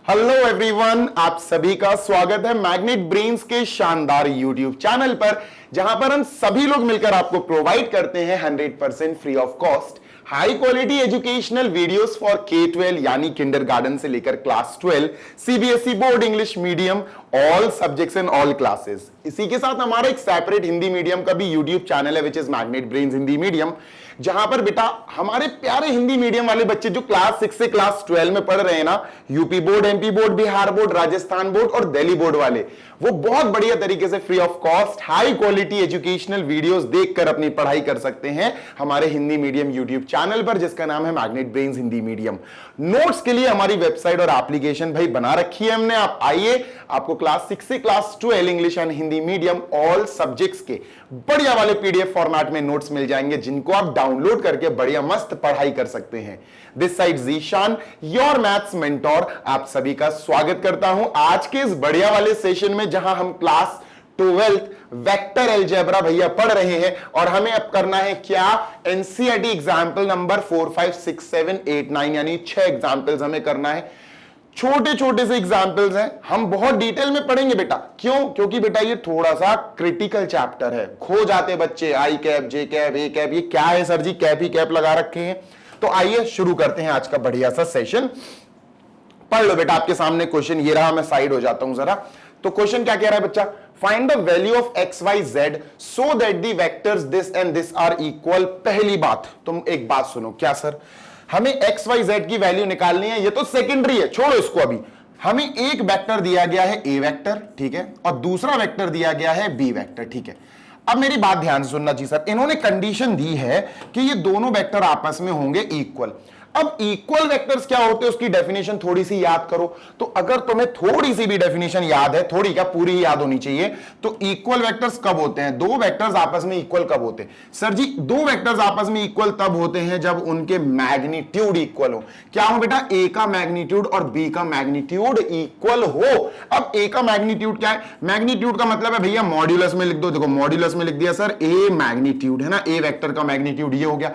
Hello everyone, आप सभी का स्वागत है मैग्नेट ब्रेन्स के शानदार यूट्यूब चैनल पर, जहां पर हम सभी लोग मिलकर आपको प्रोवाइड करते हैं 100% free of cost high quality educational videos for K-12 यानी किंडरगार्टन से लेकर class 12 CBSE board English medium all subjects and all classes. इसी के साथ हमारा एक सेपरेट हिंदी मीडियम का भी यूट्यूब चैनल है which is magnet brains Hindi medium, जहां पर बेटा हमारे प्यारे हिंदी मीडियम वाले बच्चे जो क्लास 6 से क्लास 12 में पढ़ रहे हैं ना, UP board, MP board, Bihar board, Rajasthan board और दिल्ली बोर्ड वाले, वो बहुत बढ़िया तरीके से free of cost high quality educational videos देखकर अपनी पढ़ाई कर सकते हैं हमारे हिंदी मीडियम यूट्यूब चैनल पर, जिसका नाम है magnet brains Hindi medium. Notes के लिए हमारी वेबसाइट और एप्लीकेशन भाई बना रखी है हमने, आप आइए, आपको क्लास 6 से class 12 English and Hindi medium all subjects के बढ़िया वाले पीडीएफ फॉर्मेट में नोट्स मिल जाएंगे, जिनको आप डाउनलोड करके बढ़िया मस्त पढ़ाई कर सकते हैं। This side Zeeshan, your maths mentor, आप सभी का स्वागत करता हूं आज के इस बढ़िया वाले सेशन में, जहां हम क्लास 12 वेक्टर अलजेब्रा भैया पढ़ रहे हैं और हमें अब करना है क्या, एनसीईआरटी एग्जाम्पल नंबर 4, 5, 6, 7, 8, 9 यानी 6 एग्जाम्पल्स हमें करना है। छोटे छोटे से एग्जाम्पल्स हैं, हम बहुत डिटेल में पढ़ेंगे बेटा। क्यों? क्योंकि बेटा ये थोड़ा सा क्रिटिकल चैप्टर है। खो जाते बच्चे आई cap, J cap, A cap, ये क्या है सर जी, कैप ही कैप लगा रखे हैं। तो आइए शुरू करते हैं आज का बढ़िया सा सेशन। पढ़ लो बेटा, आपके सामने क्वेश्चन ये रहा, मैं साइड हो जाता हूं जरा। तो क्वेश्चन क्या कह रहा है बच्चा, find the value of X Y Z so that the vectors this and this are equal. पहली बात, तुम एक बात सुनो, क्या सर हमें एक्स वाई जेड की वैल्यू निकालनी है, ये तो सेकेंडरी है, छोड़ो इसको। अभी हमें एक वेक्टर दिया गया है ए वेक्टर, ठीक है, और दूसरा वेक्टर दिया गया है बी वेक्टर, ठीक है। अब मेरी बात ध्यान से सुनना जी सर, इन्होंने कंडीशन दी है कि ये दोनों वेक्टर आपस में होंगे इक्वल। अब इक्वल वेक्टर्स क्या होते हैं उसकी डेफिनेशन थोड़ी सी याद करो। तो अगर तुम्हें थोड़ी सी भी डेफिनेशन याद है, थोड़ी क्या पूरी ही याद होनी चाहिए, तो इक्वल वेक्टर्स कब होते हैं, दो वेक्टर्स आपस में इक्वल कब होते हैं सर जी? दो वेक्टर्स आपस में इक्वल तब होते हैं जब उनके मैग्नीट्यूड इक्वल हो। क्या हो बेटा? ए का मैग्नीट्यूड और बी का मैग्नीट्यूड इक्वल हो। अब ए का मैग्नीट्यूड क्या है? मैग्नीट्यूड का मतलब है भैया मॉड्यूलस में लिख दो। देखो मॉड्यूलस में लिख दिया सर, ए मैग्नीट्यूड है ना, ए वेक्टर का मैग्नीट्यूड ये हो गया,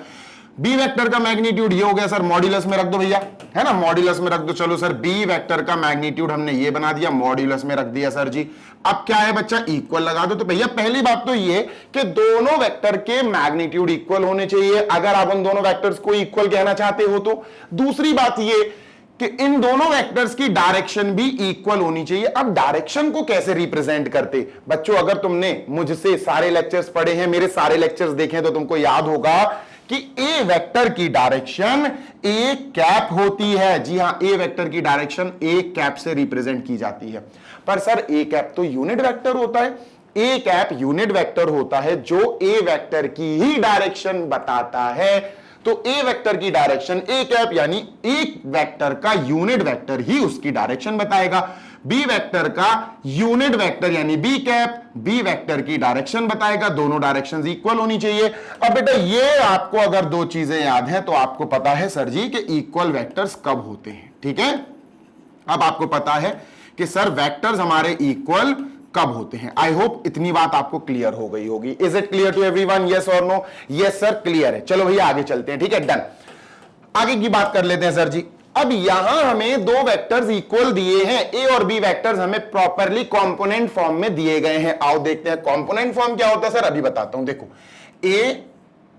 बी वेक्टर का मैग्नीट्यूड ये हो गया सर, मॉड्यूलस में रख दो भैया, है ना, मॉड्यूलस में रख दो। चलो सर, बी वेक्टर का मैग्नीट्यूड हमने ये बना दिया, मॉड्यूलस में रख दिया सर जी। अब क्या है बच्चा? इक्वल लगा दो। तो भैया पहली बात तो ये कि दोनों वेक्टर के मैग्नीट्यूड इक्वल होने चाहिए, अगर आप उन दोनों वेक्टर्स को इक्वल कहना चाहते हो तो। दूसरी बात ये कि इन दोनों वेक्टर्स की डायरेक्शन भी इक्वल होनी चाहिए। अब डायरेक्शन को कैसे रिप्रेजेंट करते बच्चों? अगर तुमने मुझसे सारे लेक्चर्स पढ़े हैं, मेरे सारे लेक्चर्स देखे तो तुमको याद होगा कि ए वेक्टर की डायरेक्शन ए कैप होती है। जी हां, ए वेक्टर की डायरेक्शन ए कैप से रिप्रेजेंट की जाती है। पर सर ए कैप तो यूनिट वेक्टर होता है। ए कैप यूनिट वेक्टर होता है जो ए वेक्टर की ही डायरेक्शन बताता है। तो ए वेक्टर की डायरेक्शन ए कैप यानी एक वेक्टर का यूनिट वेक्टर ही उसकी डायरेक्शन बताएगा। बी वेक्टर का यूनिट वेक्टर यानी बी कैप बी वेक्टर की डायरेक्शन बताएगा। दोनों डायरेक्शंस इक्वल होनी चाहिए। अब बेटा ये आपको अगर दो चीजें याद हैं तो आपको पता है सर जी कि इक्वल वेक्टर्स कब होते हैं, ठीक है। अब आपको पता है कि सर वेक्टर्स हमारे इक्वल कब होते हैं। आई होप इतनी बात आपको क्लियर हो गई होगी। Is it clear to everyone? Yes और नो? यस सर, क्लियर है। चलो भैया आगे चलते हैं, ठीक है, डन। आगे की बात कर लेते हैं सर जी। अब यहां हमें दो वेक्टर्स इक्वल दिए हैं, ए और बी वेक्टर्स हमें प्रॉपरली कंपोनेंट फॉर्म में दिए गए हैं। आओ देखते हैं कंपोनेंट फॉर्म क्या होता है सर, अभी बताता हूं। देखो, A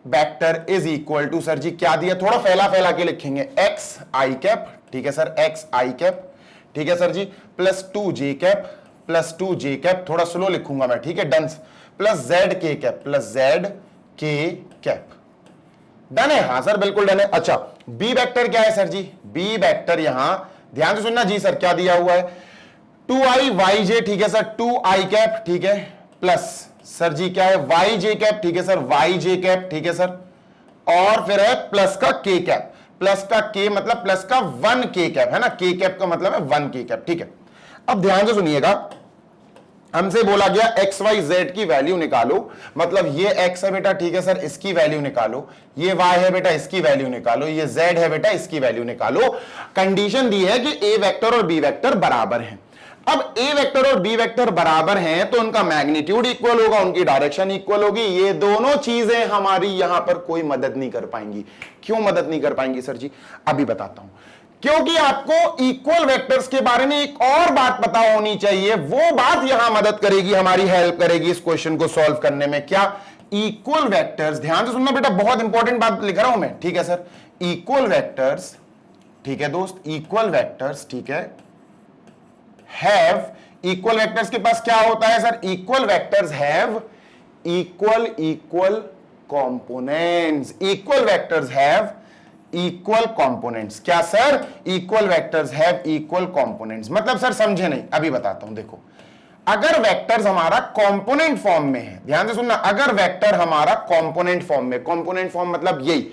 vector is equal to sir जी क्या दिया, थोड़ा फैला फैला के लिखेंगे, एक्स आई कैप, ठीक है सर, एक्स आई कैप, ठीक है सर जी, plus 2 J cap plus 2 J cap, थोड़ा स्लो लिखूंगा मैं, ठीक है, डन, प्लस जेड के कैप प्लस जेड के कैप। डन है? हाँ सर बिल्कुल डन है। अच्छा, बी वेक्टर क्या है सर जी? बी वेक्टर यहां ध्यान से सुनना जी सर, क्या दिया हुआ है, 2i वाई जे, ठीक है सर, 2i कैप, ठीक है, प्लस सर जी क्या है, वाई जे कैप, ठीक है सर, वाई जे कैप, ठीक है सर, और फिर है प्लस का के कैप। प्लस का के मतलब प्लस का 1 के कैप है ना, के कैप का मतलब है 1 के कैप, ठीक है। अब ध्यान से सुनिएगा, हमसे बोला गया एक्स वाई जेड की वैल्यू निकालो, मतलब ये एक्स है बेटा, ठीक है सर, इसकी वैल्यू निकालो, ये वाई है बेटा, इसकी वैल्यू निकालो, ये जेड है बेटा, इसकी वैल्यू निकालो। कंडीशन दी है कि ए वेक्टर और बी वेक्टर बराबर हैं। अब ए वेक्टर और बी वेक्टर बराबर हैं तो उनका मैग्नीट्यूड इक्वल होगा, उनकी डायरेक्शन इक्वल होगी। ये दोनों चीजें हमारी यहां पर कोई मदद नहीं कर पाएंगी। क्यों मदद नहीं कर पाएंगी सर जी? अभी बताता हूं। क्योंकि आपको इक्वल वेक्टर्स के बारे में एक और बात पता होनी चाहिए, वो बात यहां मदद करेगी, हमारी हेल्प करेगी इस क्वेश्चन को सॉल्व करने में। क्या? इक्वल वेक्टर्स, ध्यान से सुनना बेटा, बहुत इंपॉर्टेंट बात लिख रहा हूं मैं, ठीक है सर। इक्वल वेक्टर्स, ठीक है दोस्त, इक्वल वेक्टर्स, ठीक है, हैव, इक्वल वेक्टर्स के पास क्या होता है sir? Equal vectors have equal components. Equal vectors have equal components. क्या sir? Equal vectors have equal components. मतलब सर समझे नहीं, अभी बताता हूं। देखो, अगर वेक्टर्स हमारा कंपोनेंट फॉर्म में है, ध्यान से सुनना, अगर वेक्टर हमारा कंपोनेंट फॉर्म में, कंपोनेंट फॉर्म मतलब यही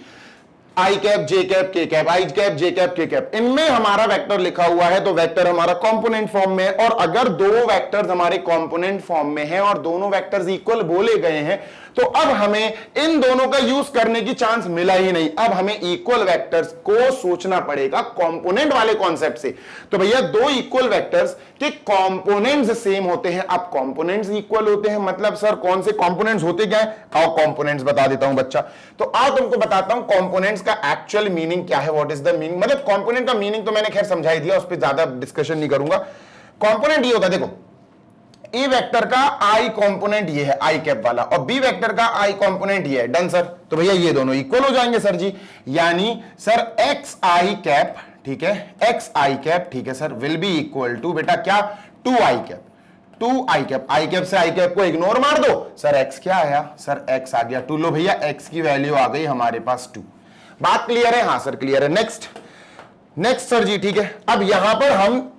आई कैप, जे कैप, के cap, I cap, J cap, के कैप, इनमें हमारा वेक्टर लिखा हुआ है, तो वेक्टर हमारा कंपोनेंट फॉर्म में है। और अगर दो वेक्टर्स हमारे कंपोनेंट फॉर्म में हैं और दोनों वेक्टर्स इक्वल बोले गए हैं, तो अब हमें इन दोनों का यूज करने की चांस मिला ही नहीं। अब हमें इक्वल वेक्टर्स को सोचना पड़ेगा कंपोनेंट वाले कॉन्सेप्ट से। तो भैया दो इक्वल वेक्टर्स के कंपोनेंट्स सेम होते हैं। अब कंपोनेंट्स इक्वल होते हैं मतलब सर कौन से कंपोनेंट्स होते क्या है? आओ कंपोनेंट्स बता देता हूं बच्चा। तो आओ तुमको बताता हूं कंपोनेंट्स का एक्चुअल मीनिंग क्या है, व्हाट इज द मीनिंग। मतलब कंपोनेंट का मीनिंग तो मैंने खैर समझा ही दिया, उस पर ज्यादा डिस्कशन नहीं करूंगा। कंपोनेंट ये होता है, देखो, ए वेक्टर का आई कंपोनेंट ये है, आई कैप वाला, और बी वेक्टर का आई कंपोनेंट ये है। Done sir. तो भैया ये दोनों इक्वल हो जाएंगे सर जी, यानी सर एक्स आई कैप, ठीक है, एक्स आई कैप, ठीक है sir, will be equal to बेटा क्या? Two I cap, two I cap. I cap से आई कैप को इग्नोर मार दो, सर एक्स क्या आया? सर एक्स आ गया टू। लो भैया एक्स की वैल्यू आ गई हमारे पास टू। बात क्लियर है? हाँ सर क्लियर है। नेक्स्ट, नेक्स्ट सर जी, ठीक है। अब यहां पर हम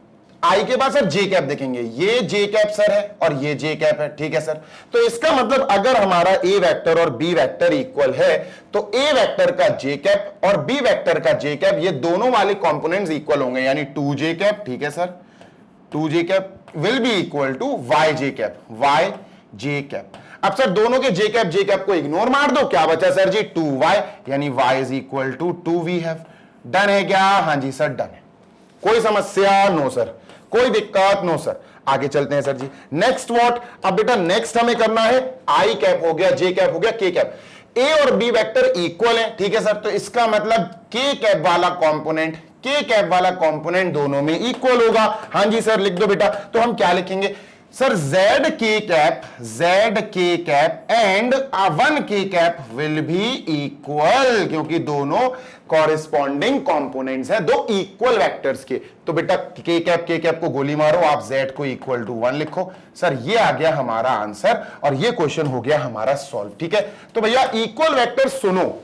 आई के बाद सर जे कैप देखेंगे, ये जे कैप सर है और ये जे कैप है, ठीक है सर। तो इसका मतलब अगर हमारा ए वेक्टर और बी वेक्टर इक्वल है, तो ए वेक्टर का जे कैप और बी वेक्टर का जे कैप, ये दोनों वाले कंपोनेंट्स इक्वल होंगे, यानी टू जे कैप, ठीक है sir, two J cap will be equal to Y J cap, Y J cap. अब सर दोनों के जे कैप को इग्नोर मार दो, क्या बचा सर जी? टू वाई, यानी Y is equal to two we have. Done है क्या? हाँ जी सर डन है। कोई समस्या? No sir. कोई दिक्कत? No sir. आगे चलते हैं सर जी। Next what? अब बेटा नेक्स्ट हमें करना है, आई कैप हो गया, जे कैप हो गया, के कैप। ए और बी वेक्टर इक्वल है, ठीक है सर, तो इसका मतलब के कैप वाला कंपोनेंट, के कैप वाला कंपोनेंट दोनों में इक्वल होगा। हाँ जी सर लिख दो बेटा। तो हम क्या लिखेंगे सर? जेड के कैप एंड वन के कैप विल बी इक्वल, क्योंकि दोनों कॉरेस्पॉन्डिंग कंपोनेंट्स हैं दो इक्वल वेक्टर्स के। तो बेटा के कैप को गोली मारो, आप जेड को इक्वल टू वन लिखो। सर ये आ गया हमारा आंसर और ये क्वेश्चन हो गया हमारा सॉल्व, ठीक है। तो भैया इक्वल वेक्टर्स सुनो,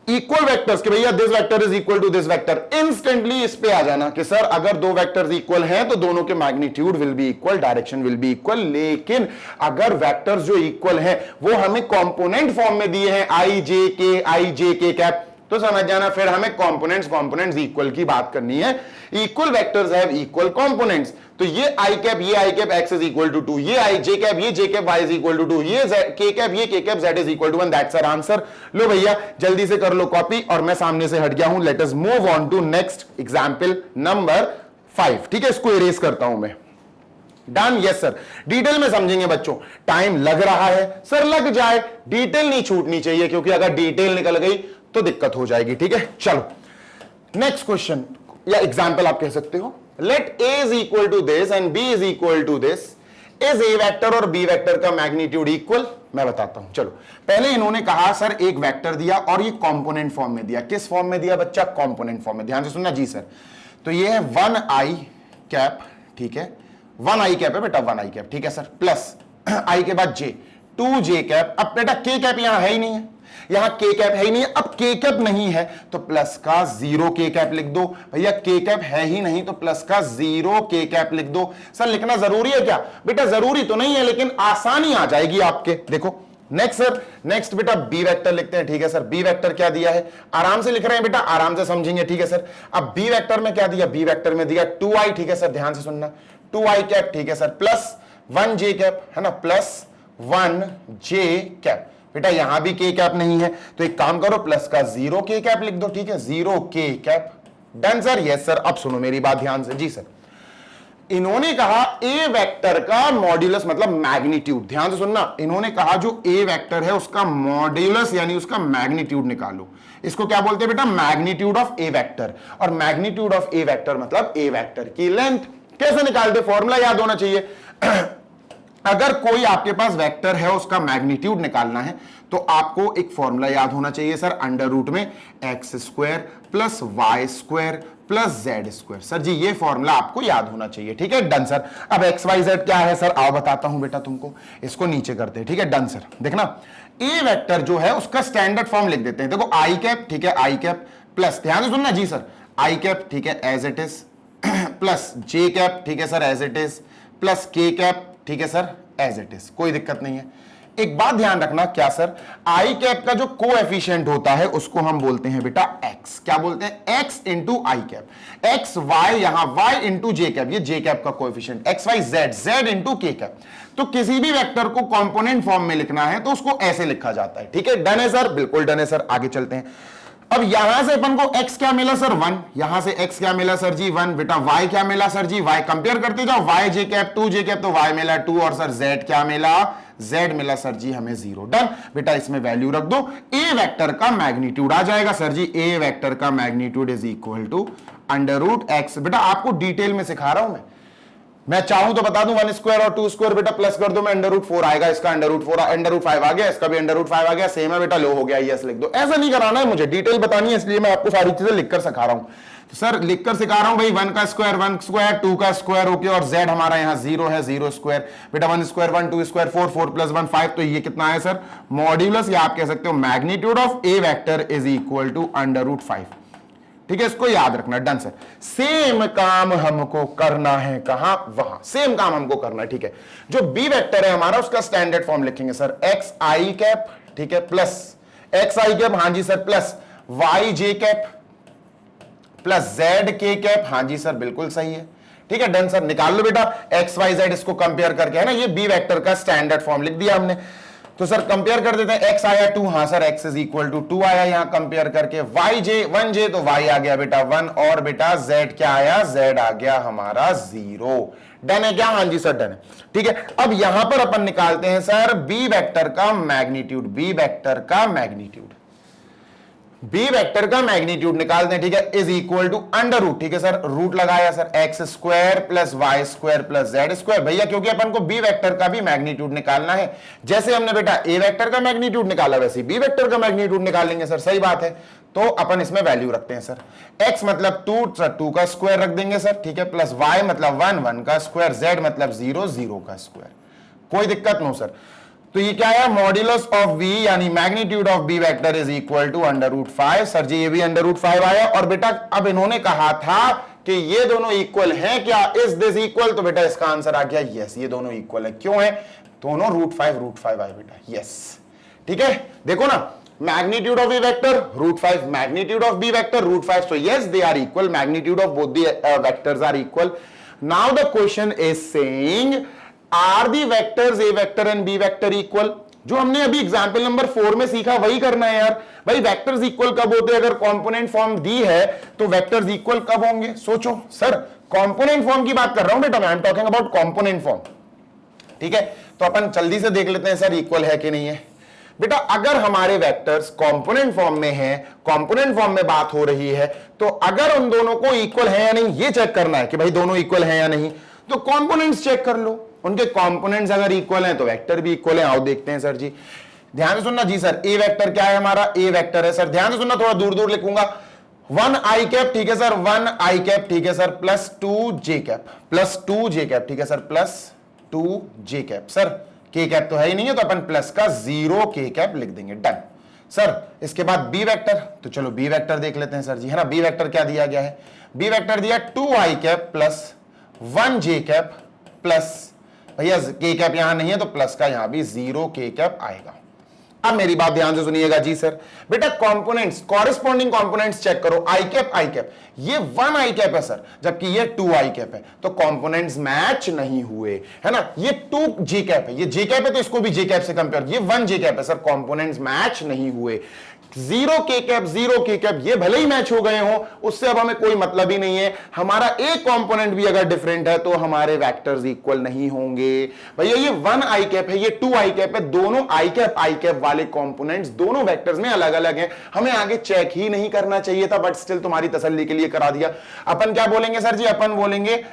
इक्वल वेक्टर्स के भैया this vector is equal to this vector, instantly इस पे आ जाना कि सर अगर दो वेक्टर्स इक्वल हैं तो दोनों के magnitude will be equal, direction will be equal. लेकिन अगर वेक्टर्स जो इक्वल हैं वो हमें कंपोनेंट फॉर्म में दिए हैं, आई जे के कैप, तो समझ जाना फिर हमें कंपोनेंट्स इक्वल की बात करनी है। Equal vectors have equal components, तो ये I cap X is equal to 2, ये I J cap Y is equal to 2, ये K cap Z is equal to 1। That's our answer. लो भैया जल्दी से कर लो कॉपी, और मैं सामने से हट गया हूं। Let us move on to next example number 5, ठीक है। इसको इरेज करता हूं मैं। डन? Yes sir. डिटेल में समझेंगे बच्चों, टाइम लग रहा है सर, लग जाए, डिटेल नहीं छूटनी चाहिए, क्योंकि अगर डिटेल निकल गई तो दिक्कत हो जाएगी, ठीक है। चलो नेक्स्ट क्वेश्चन या एग्जांपल आप कह सकते हो। Let A is equal to this and B is equal to this, is A vector और बी वेक्टर का मैग्नीट्यूड इक्वल? मैं बताता हूं। चलो पहले इन्होंने कहा सर एक वेक्टर दिया और ये कंपोनेंट फॉर्म में दिया। किस फॉर्म में दिया बच्चा? कंपोनेंट फॉर्म में। ध्यान से सुनना जी सर। तो ये है वन आई कैप, ठीक है, वन आई कैप है बेटा, वन आई कैप, ठीक है सर, प्लस आई के बाद जे, टू जे कैप। अब बेटा के कैप यहां है ही नहीं है, यहां के कैप है ही नहीं है। अब के कैप नहीं है तो प्लस का जीरो के कैप लिख दो। भैया के कैप है ही नहीं तो प्लस का जीरो के कैप लिख दो। सर लिखना जरूरी है क्या? बेटा जरूरी तो नहीं है, लेकिन आसानी आ जाएगी आपके। देखो नेक्स्ट सर, नेक्स्ट बेटा बी वेक्टर लिखते हैं, ठीक है सर। बी वेक्टर क्या दिया है? आराम से लिख रहे हैं बेटा, आराम से समझेंगे, ठीक है सर। अब बी वेक्टर में क्या दिया? बी वेक्टर में दिया टू आई, ठीक है सर, ध्यान से सुनना, टू आई कैप, ठीक है सर, प्लस वन जे कैप, है ना, प्लस वन जे कैप। बेटा यहां भी के कैप नहीं है तो एक काम करो, प्लस का जीरो के कैप लिख दो, ठीक है, जीरो के cap. Done sir? Yes sir. अब सुनो मेरी बात ध्यान से जी सर। इन्होंने कहा ए वेक्टर का मॉड्यूलस मतलब मैग्नीट्यूड, ध्यान से सुनना, इन्होंने कहा जो ए वेक्टर है उसका मॉड्यूलस यानी उसका मैग्नीट्यूड निकालो। इसको क्या बोलते हैं बेटा? Magnitude of A vector. और मैग्नीट्यूड ऑफ ए वेक्टर मतलब ए वेक्टर की लेंथ। कैसे निकालते? फॉर्मूला याद होना चाहिए। अगर कोई आपके पास वेक्टर है उसका मैग्नीट्यूड निकालना है तो आपको एक फॉर्मूला याद होना चाहिए सर, अंडर रूट में X square plus Y square plus Z square. Sir ji ये फॉर्मूला आपको याद होना चाहिए, ठीक है, डन सर। अब एक्स वाई जेड क्या है सर? आओ बताता हूं बेटा तुमको, इसको नीचे करते हैं, ठीक है, डन सर। देखना ए वेक्टर जो है उसका स्टैंडर्ड फॉर्म लिख देते हैं। देखो आई कैप, ठीक है, आई कैप प्लस, ध्यान से सुनना जी सर, आई कैप, ठीक है, as it is plus J cap, ठीक है sir, as it is plus K cap, ठीक है सर, एज इट इज, कोई दिक्कत नहीं है। एक बात ध्यान रखना, क्या सर? आई कैप का जो कोएफिशिएंट होता है उसको हम बोलते हैं बेटा एक्स। क्या बोलते हैं? X into I cap. X Y, यहां वाई इंटू जे कैप, ये जे कैप का coefficient, X Y Z, Z into K cap. तो किसी भी वेक्टर को कंपोनेंट फॉर्म में लिखना है तो उसको ऐसे लिखा जाता है, ठीक है, डन है सर, बिल्कुल डन है सर। आगे चलते हैं। अब यहां से अपन को x क्या मिला सर? 1। यहां से x क्या मिला सर जी? 1। बेटा y क्या मिला सर जी? y कंपेयर करते जाओ, y जे कैप 2 जे कैप, तो y मिला 2 और सर z क्या मिला? z मिला सर जी हमें 0। डन बेटा, इसमें वैल्यू रख दो, a वेक्टर का मैग्नीट्यूड आ जाएगा सर जी, a वेक्टर का magnitude is equal to under root X. बेटा आपको डिटेल में सिखा रहा हूं मैं चाहूं तो बता दूं 1 स्क्वायर और 2 स्क्वायर बेटा प्लस कर दो, मैं अंडर रूट 4 आएगा, इसका अंडर रूट 4 अंडर रूट 5 आ गया, इसका भी अंडर रूट 5 आ गया, सेम है बेटा, लो हो गया, यस लिख दो। ऐसा नहीं कराना है मुझे, डिटेल बतानी है, इसलिए मैं आपको सारी चीजें लिखकर सिखा रहा हूं। तो सर लिखकर सिखा रहा हूं भाई, 1 का स्क्वायर 1 स्क्वायर, 2 का स्क्वायर, ओके, और z हमारा यहां 0 है, 0 स्क्वायर बेटा, 1 स्क्वायर 1, 2 स्क्वायर 4, 4 प्लस 1 5, तो ये कितना है सर? मॉड्यूलस, या आप कह सकते हो magnitude of A vector is equal to under root 5, ठीक है, इसको याद रखना, डन सर। सेम काम हमको करना है कहां? वहां, सेम काम हमको करना है, ठीक है। जो बी वेक्टर है हमारा उसका स्टैंडर्ड फॉर्म लिखेंगे सर, एक्स आई कैप, ठीक है, प्लस एक्स आई कैप, हां जी sir, plus Y J cap plus Z के कैप, हां जी सर, बिल्कुल सही है, ठीक है, डन सर। निकाल लो बेटा एक्स वाई जेड, इसको कंपेयर करके, है ना, ये बी वेक्टर का स्टैंडर्ड फॉर्म लिख दिया हमने। तो सर कंपेयर कर देते हैं, x आया 2, हां sir, x is equal to 2 आया यहां कंपेयर करके, y जे 1 जे, तो y आ गया बेटा 1, और बेटा z क्या आया? z आ गया हमारा 0। डन है क्या? हां जी सर, डन है, ठीक है। अब यहां पर अपन निकालते हैं सर b वेक्टर का मैग्नीट्यूड, b वेक्टर का मैग्नीट्यूड, बी वेक्टर का मैग्नीट्यूड निकालते हैं, ठीक है, is equal to under root, ठीक है सर, रूट लगाया sir, X square plus Y square plus Z square. भैया क्योंकि अपन को बी वेक्टर का भी मैग्नीट्यूड निकालना है, जैसे हमने बेटा ए वेक्टर का मैग्नीट्यूड निकाला वैसे बी वेक्टर का मैग्नीट्यूड निकाल लेंगे सर, सही बात है। तो अपन इसमें वैल्यू रखते हैं सर, x मतलब 2, सर 2 का स्क्वायर रख देंगे सर, ठीक है, प्लस y मतलब 1, 1 का स्क्वायर, z मतलब 0, 0 का स्क्वायर, कोई दिक्कत नो सर। तो ये क्या है? मॉड्यूलस ऑफ v यानी magnitude of b vector is equal to under root 5। Sir ji ये भी अंडर रूट 5 आया। और बेटा अब इन्होंने कहा था कि ये दोनों इक्वल हैं क्या? Is this equal? तो बेटा इसका आंसर आ गया यस, ये दोनों इक्वल है। क्यों है? दोनों रूट 5 आए बेटा, यस, ठीक है। देखो ना, magnitude of a vector root 5, magnitude of b vector root 5, so yes they are equal, magnitude of both the vectors are equal. Now the question is saying are the vectors a vector and b vector equal? जो हमने अभी example number 4 में सीखा वही करना है यार। भाई वेक्टर्स इक्वल कब होते हैं? अगर कंपोनेंट फॉर्म दी है तो वेक्टर्स इक्वल कब होंगे? सोचो सर, कंपोनेंट फॉर्म की बात कर रहा हूं बेटा, I am talking about component form, ठीक है। तो अपन जल्दी से देख लेते हैं सर इक्वल है कि नहीं है। बेटा अगर हमारे वेक्टर्स कंपोनेंट फॉर्म में हैं, कंपोनेंट फॉर्म में बात हो रही है, तो अगर उन दोनों को इक्वल है या नहीं ये चेक करना है कि भाई दोनों इक्वल है या नहीं, तो कंपोनेंट्स चेक कर लो, उनके कंपोनेंट्स अगर इक्वल हैं तो वेक्टर भी इक्वल है। आओ देखते हैं सर जी, ध्यान से सुनना जी सर। ए वेक्टर क्या है हमारा? ए वेक्टर है सर, ध्यान से सुनना, थोड़ा दूर दूर लिखूंगा। 1 आई कैप, ठीक है सर, 1 आई कैप, ठीक है sir, plus 2 J cap, plus 2 J cap, ठीक है sir, plus 2 J cap. Sir के कैप तो है ही नहीं है, तो अपन प्लस का 0 के कैप लिख देंगे, डन सर। इसके बाद बी वेक्टर, तो चलो बी वेक्टर देख लेते हैं सर जी, है ना। बी वेक्टर क्या दिया गया है? बी वेक्टर दिया 2 I cap plus 1 J cap plus, भैया के कैप यहां नहीं है तो प्लस का यहां भी 0 के कैप आएगा। अब मेरी बात ध्यान से सुनिएगा जी सर। बेटा कंपोनेंट्स, कॉरेस्पॉन्डिंग कंपोनेंट्स चेक करो। आई कैप, ये 1 आई कैप है सर, जबकि ये 2 आई कैप है, तो कंपोनेंट्स मैच नहीं हुए, है ना। ये 2 जे कैप है, ये जे कैप है तो इसको भी जे कैप से कंपेयर, ये 1 जे कैप है सर, कंपोनेंट्स मैच नहीं हुए। जीरो के कैप ये भले ही मैच हो गए हो, उससे अब हमें कोई मतलब ही नहीं है। हमारा एक कंपोनेंट भी अगर डिफरेंट है तो हमारे वेक्टर्स इक्वल नहीं होंगे। भैया ये 1 आई कैप है, ये 2 आई कैप है, दोनों आई कैप वाले कंपोनेंट्स दोनों वेक्टर्स में अलग अलग हैं। हमें आगे चेक ही नहीं करना चाहिए था, बट स्टिल तुम्हारी तसल्ली के लिए करा दिया। अपन क्या बोलेंगे सर जी? अपन बोलेंगे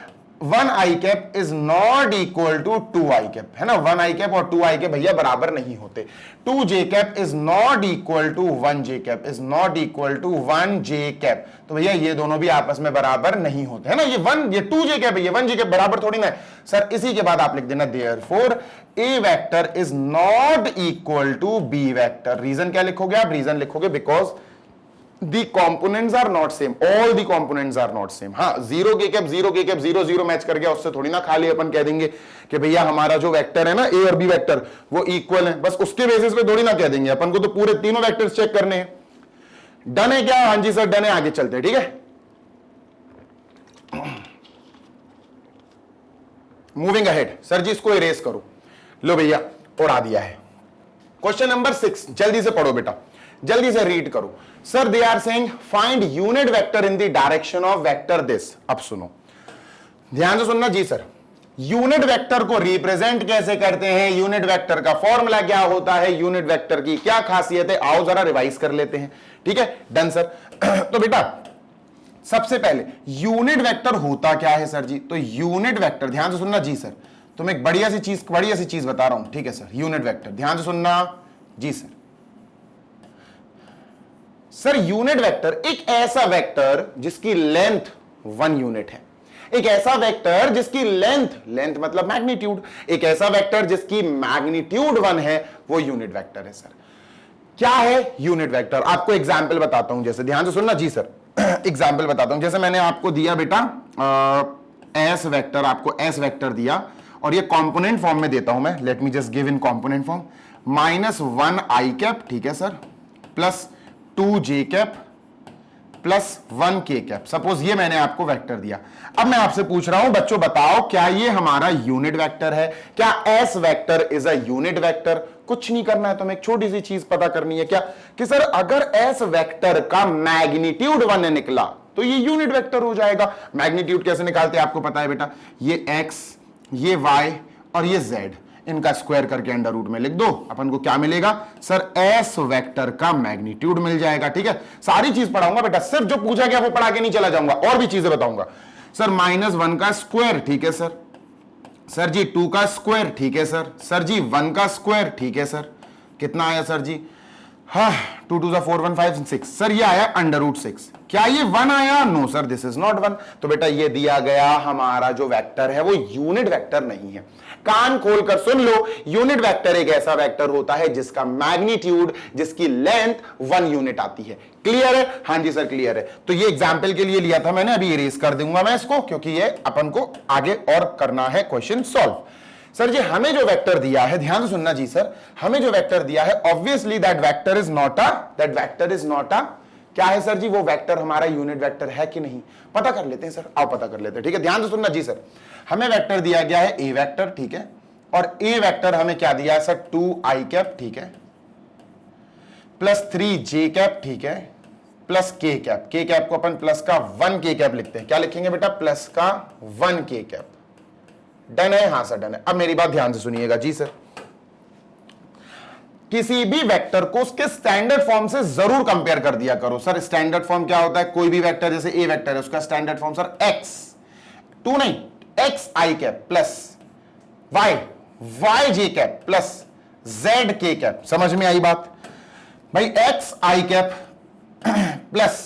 1 I cap is not equal to 2 I cap, है ना। 1 आई कैप और 2 आई कैप भैया बराबर नहीं होते। 2 J cap is not equal to 1 J cap, is not equal to 1 J cap. तो भैया ये दोनों भी आपस में बराबर नहीं होते, है ना। ये 2 जे कैप है, ये 1 जे कैप, बराबर थोड़ी ना है सर। इसी के बाद आप लिख देना therefore A vector is not equal to B vector. Reason क्या लिखोगे आप? रीजन लिखोगे because the components are not same, all the components are not same। हाँ, जीरो के कैप 0 मैच कर गया, उससे थोड़ी ना खाली अपन कह देंगे कि भैया हमारा जो वेक्टर है ना ए और बी वेक्टर वो इक्वल है, बस उसके बेसिस पे थोड़ी ना कह देंगे। अपन को तो पूरे तीनों वेक्टर्स चेक करने हैं। डन है क्या? हाँ जी सर डन है, आगे चलते हैं, ठीक है। Moving ahead. सर जी इसको इरेज करो। लो भैया उड़ा दिया है। क्वेश्चन नंबर 6 जल्दी से पढ़ो बेटा, जल्दी से रीड करो। Sir they are saying find unit vector in the direction of vector this. अब सुनो, ध्यान से सुनना जी सर। यूनिट वेक्टर को रिप्रेजेंट कैसे करते हैं, यूनिट वेक्टर का फॉर्मूला क्या होता है, यूनिट वेक्टर की क्या खासियत है, आओ जरा रिवाइज कर लेते हैं, ठीक है। Done sir. तो बेटा सबसे पहले यूनिट वेक्टर होता क्या है सर जी? तो यूनिट वेक्टर, ध्यान से सुनना जी सर, तो मैं एक बढ़िया सी चीज बता रहा हूं, ठीक है सर। यूनिट वेक्टर ध्यान से सुनना जी सर। सर यूनिट वेक्टर एक ऐसा वेक्टर जिसकी लेंथ 1 यूनिट है, एक ऐसा वेक्टर जिसकी लेंथ मतलब मैग्नीट्यूड, एक ऐसा वेक्टर जिसकी मैग्नीट्यूड 1 है, वो यूनिट वेक्टर है सर। क्या है यूनिट वेक्टर? आपको एग्जाम्पल बताता हूं, जैसे ध्यान से सुनना जी सर। एग्जाम्पल बताता हूं, जैसे मैंने आपको दिया बेटा एस वेक्टर, आपको एस वेक्टर दिया और ये कंपोनेंट फॉर्म में देता हूं मैं। Let me just give in component form. -1 I cap, ठीक है sir, plus 2 J cap plus 1 के कैप। सपोज ये मैंने आपको वेक्टर दिया। अब मैं आपसे पूछ रहा हूं बच्चों बताओ क्या ये हमारा यूनिट वेक्टर है? क्या S vector is a unit vector? कुछ नहीं करना है, तो मैं एक छोटी सी चीज पता करनी है क्या, कि सर अगर एस वेक्टर का मैग्नीट्यूड 1 निकला तो ये यूनिट वेक्टर हो जाएगा। मैग्नीट्यूड कैसे निकालते हैं आपको पता है बेटा, ये एक्स, ये वाई और ये जेड, इनका स्क्वायर करके अंडर रूट में लिख दो, अपन को क्या मिलेगा सर? एस वेक्टर का मैग्नीट्यूड मिल जाएगा, ठीक है। सारी चीज पढ़ाऊंगा बेटा, सिर्फ जो पूछा गया वो पढ़ा के नहीं चला जाऊंगा, और भी चीजें बताऊंगा सर। -1 का स्क्वायर, ठीक है सर। सर जी 2 का स्क्वायर, ठीक है सर। सर जी 1 का स्क्वायर, ठीक है सर। कितना आया सर जी? हाँ 2 2 4 1 5 6 सर, ये आया अंडर रूट 6। क्या ये 1 आया? No sir, this is not 1। तो बेटा ये दिया गया हमारा जो वेक्टर है वो यूनिट वेक्टर नहीं है। कान खोलकर सुन लो, यूनिट वेक्टर एक ऐसा वेक्टर होता है जिसका मैग्नीट्यूड, जिसकी लेंथ 1 यूनिट आती है। क्लियर है? हाँ जी सर क्लियर है। तो ये एग्जाम्पल के लिए लिया था मैंने, अभी इरेज कर दूंगा मैं इसको, क्योंकि ये अपन को आगे और करना है क्वेश्चन सॉल्व। सर जी हमें जो वेक्टर दिया है, ध्यान से सुनना जी सर, हमें जो वेक्टर दिया है obviously that vector is not a क्या है सर जी? वो वेक्टर हमारा यूनिट वेक्टर है कि नहीं, पता कर लेते हैं सर। आओ पता कर लेते हैं, ठीक है। ध्यान से सुनना जी सर, हमें वेक्टर दिया गया है ए वेक्टर, ठीक है, और ए वेक्टर हमें क्या दिया है सर? 2 आई कैप, ठीक है, प्लस 3 जे कैप, ठीक है, प्लस के कैप। के कैप को अपन प्लस का 1 के कैप लिखते हैं। क्या लिखेंगे बेटा? प्लस का 1 के कैप। डन है? हाँ सर डन है। अब मेरी बात ध्यान से सुनिएगा जी सर, किसी भी वेक्टर को उसके स्टैंडर्ड फॉर्म से जरूर कंपेयर कर दिया करो। सर स्टैंडर्ड फॉर्म क्या होता है? कोई भी वेक्टर, जैसे ए वेक्टर है, उसका स्टैंडर्ड फॉर्म सर एक्स, 2 नहीं, x I cap plus Y J cap plus Z के कैप। समझ में आई बात भाई? X I cap plus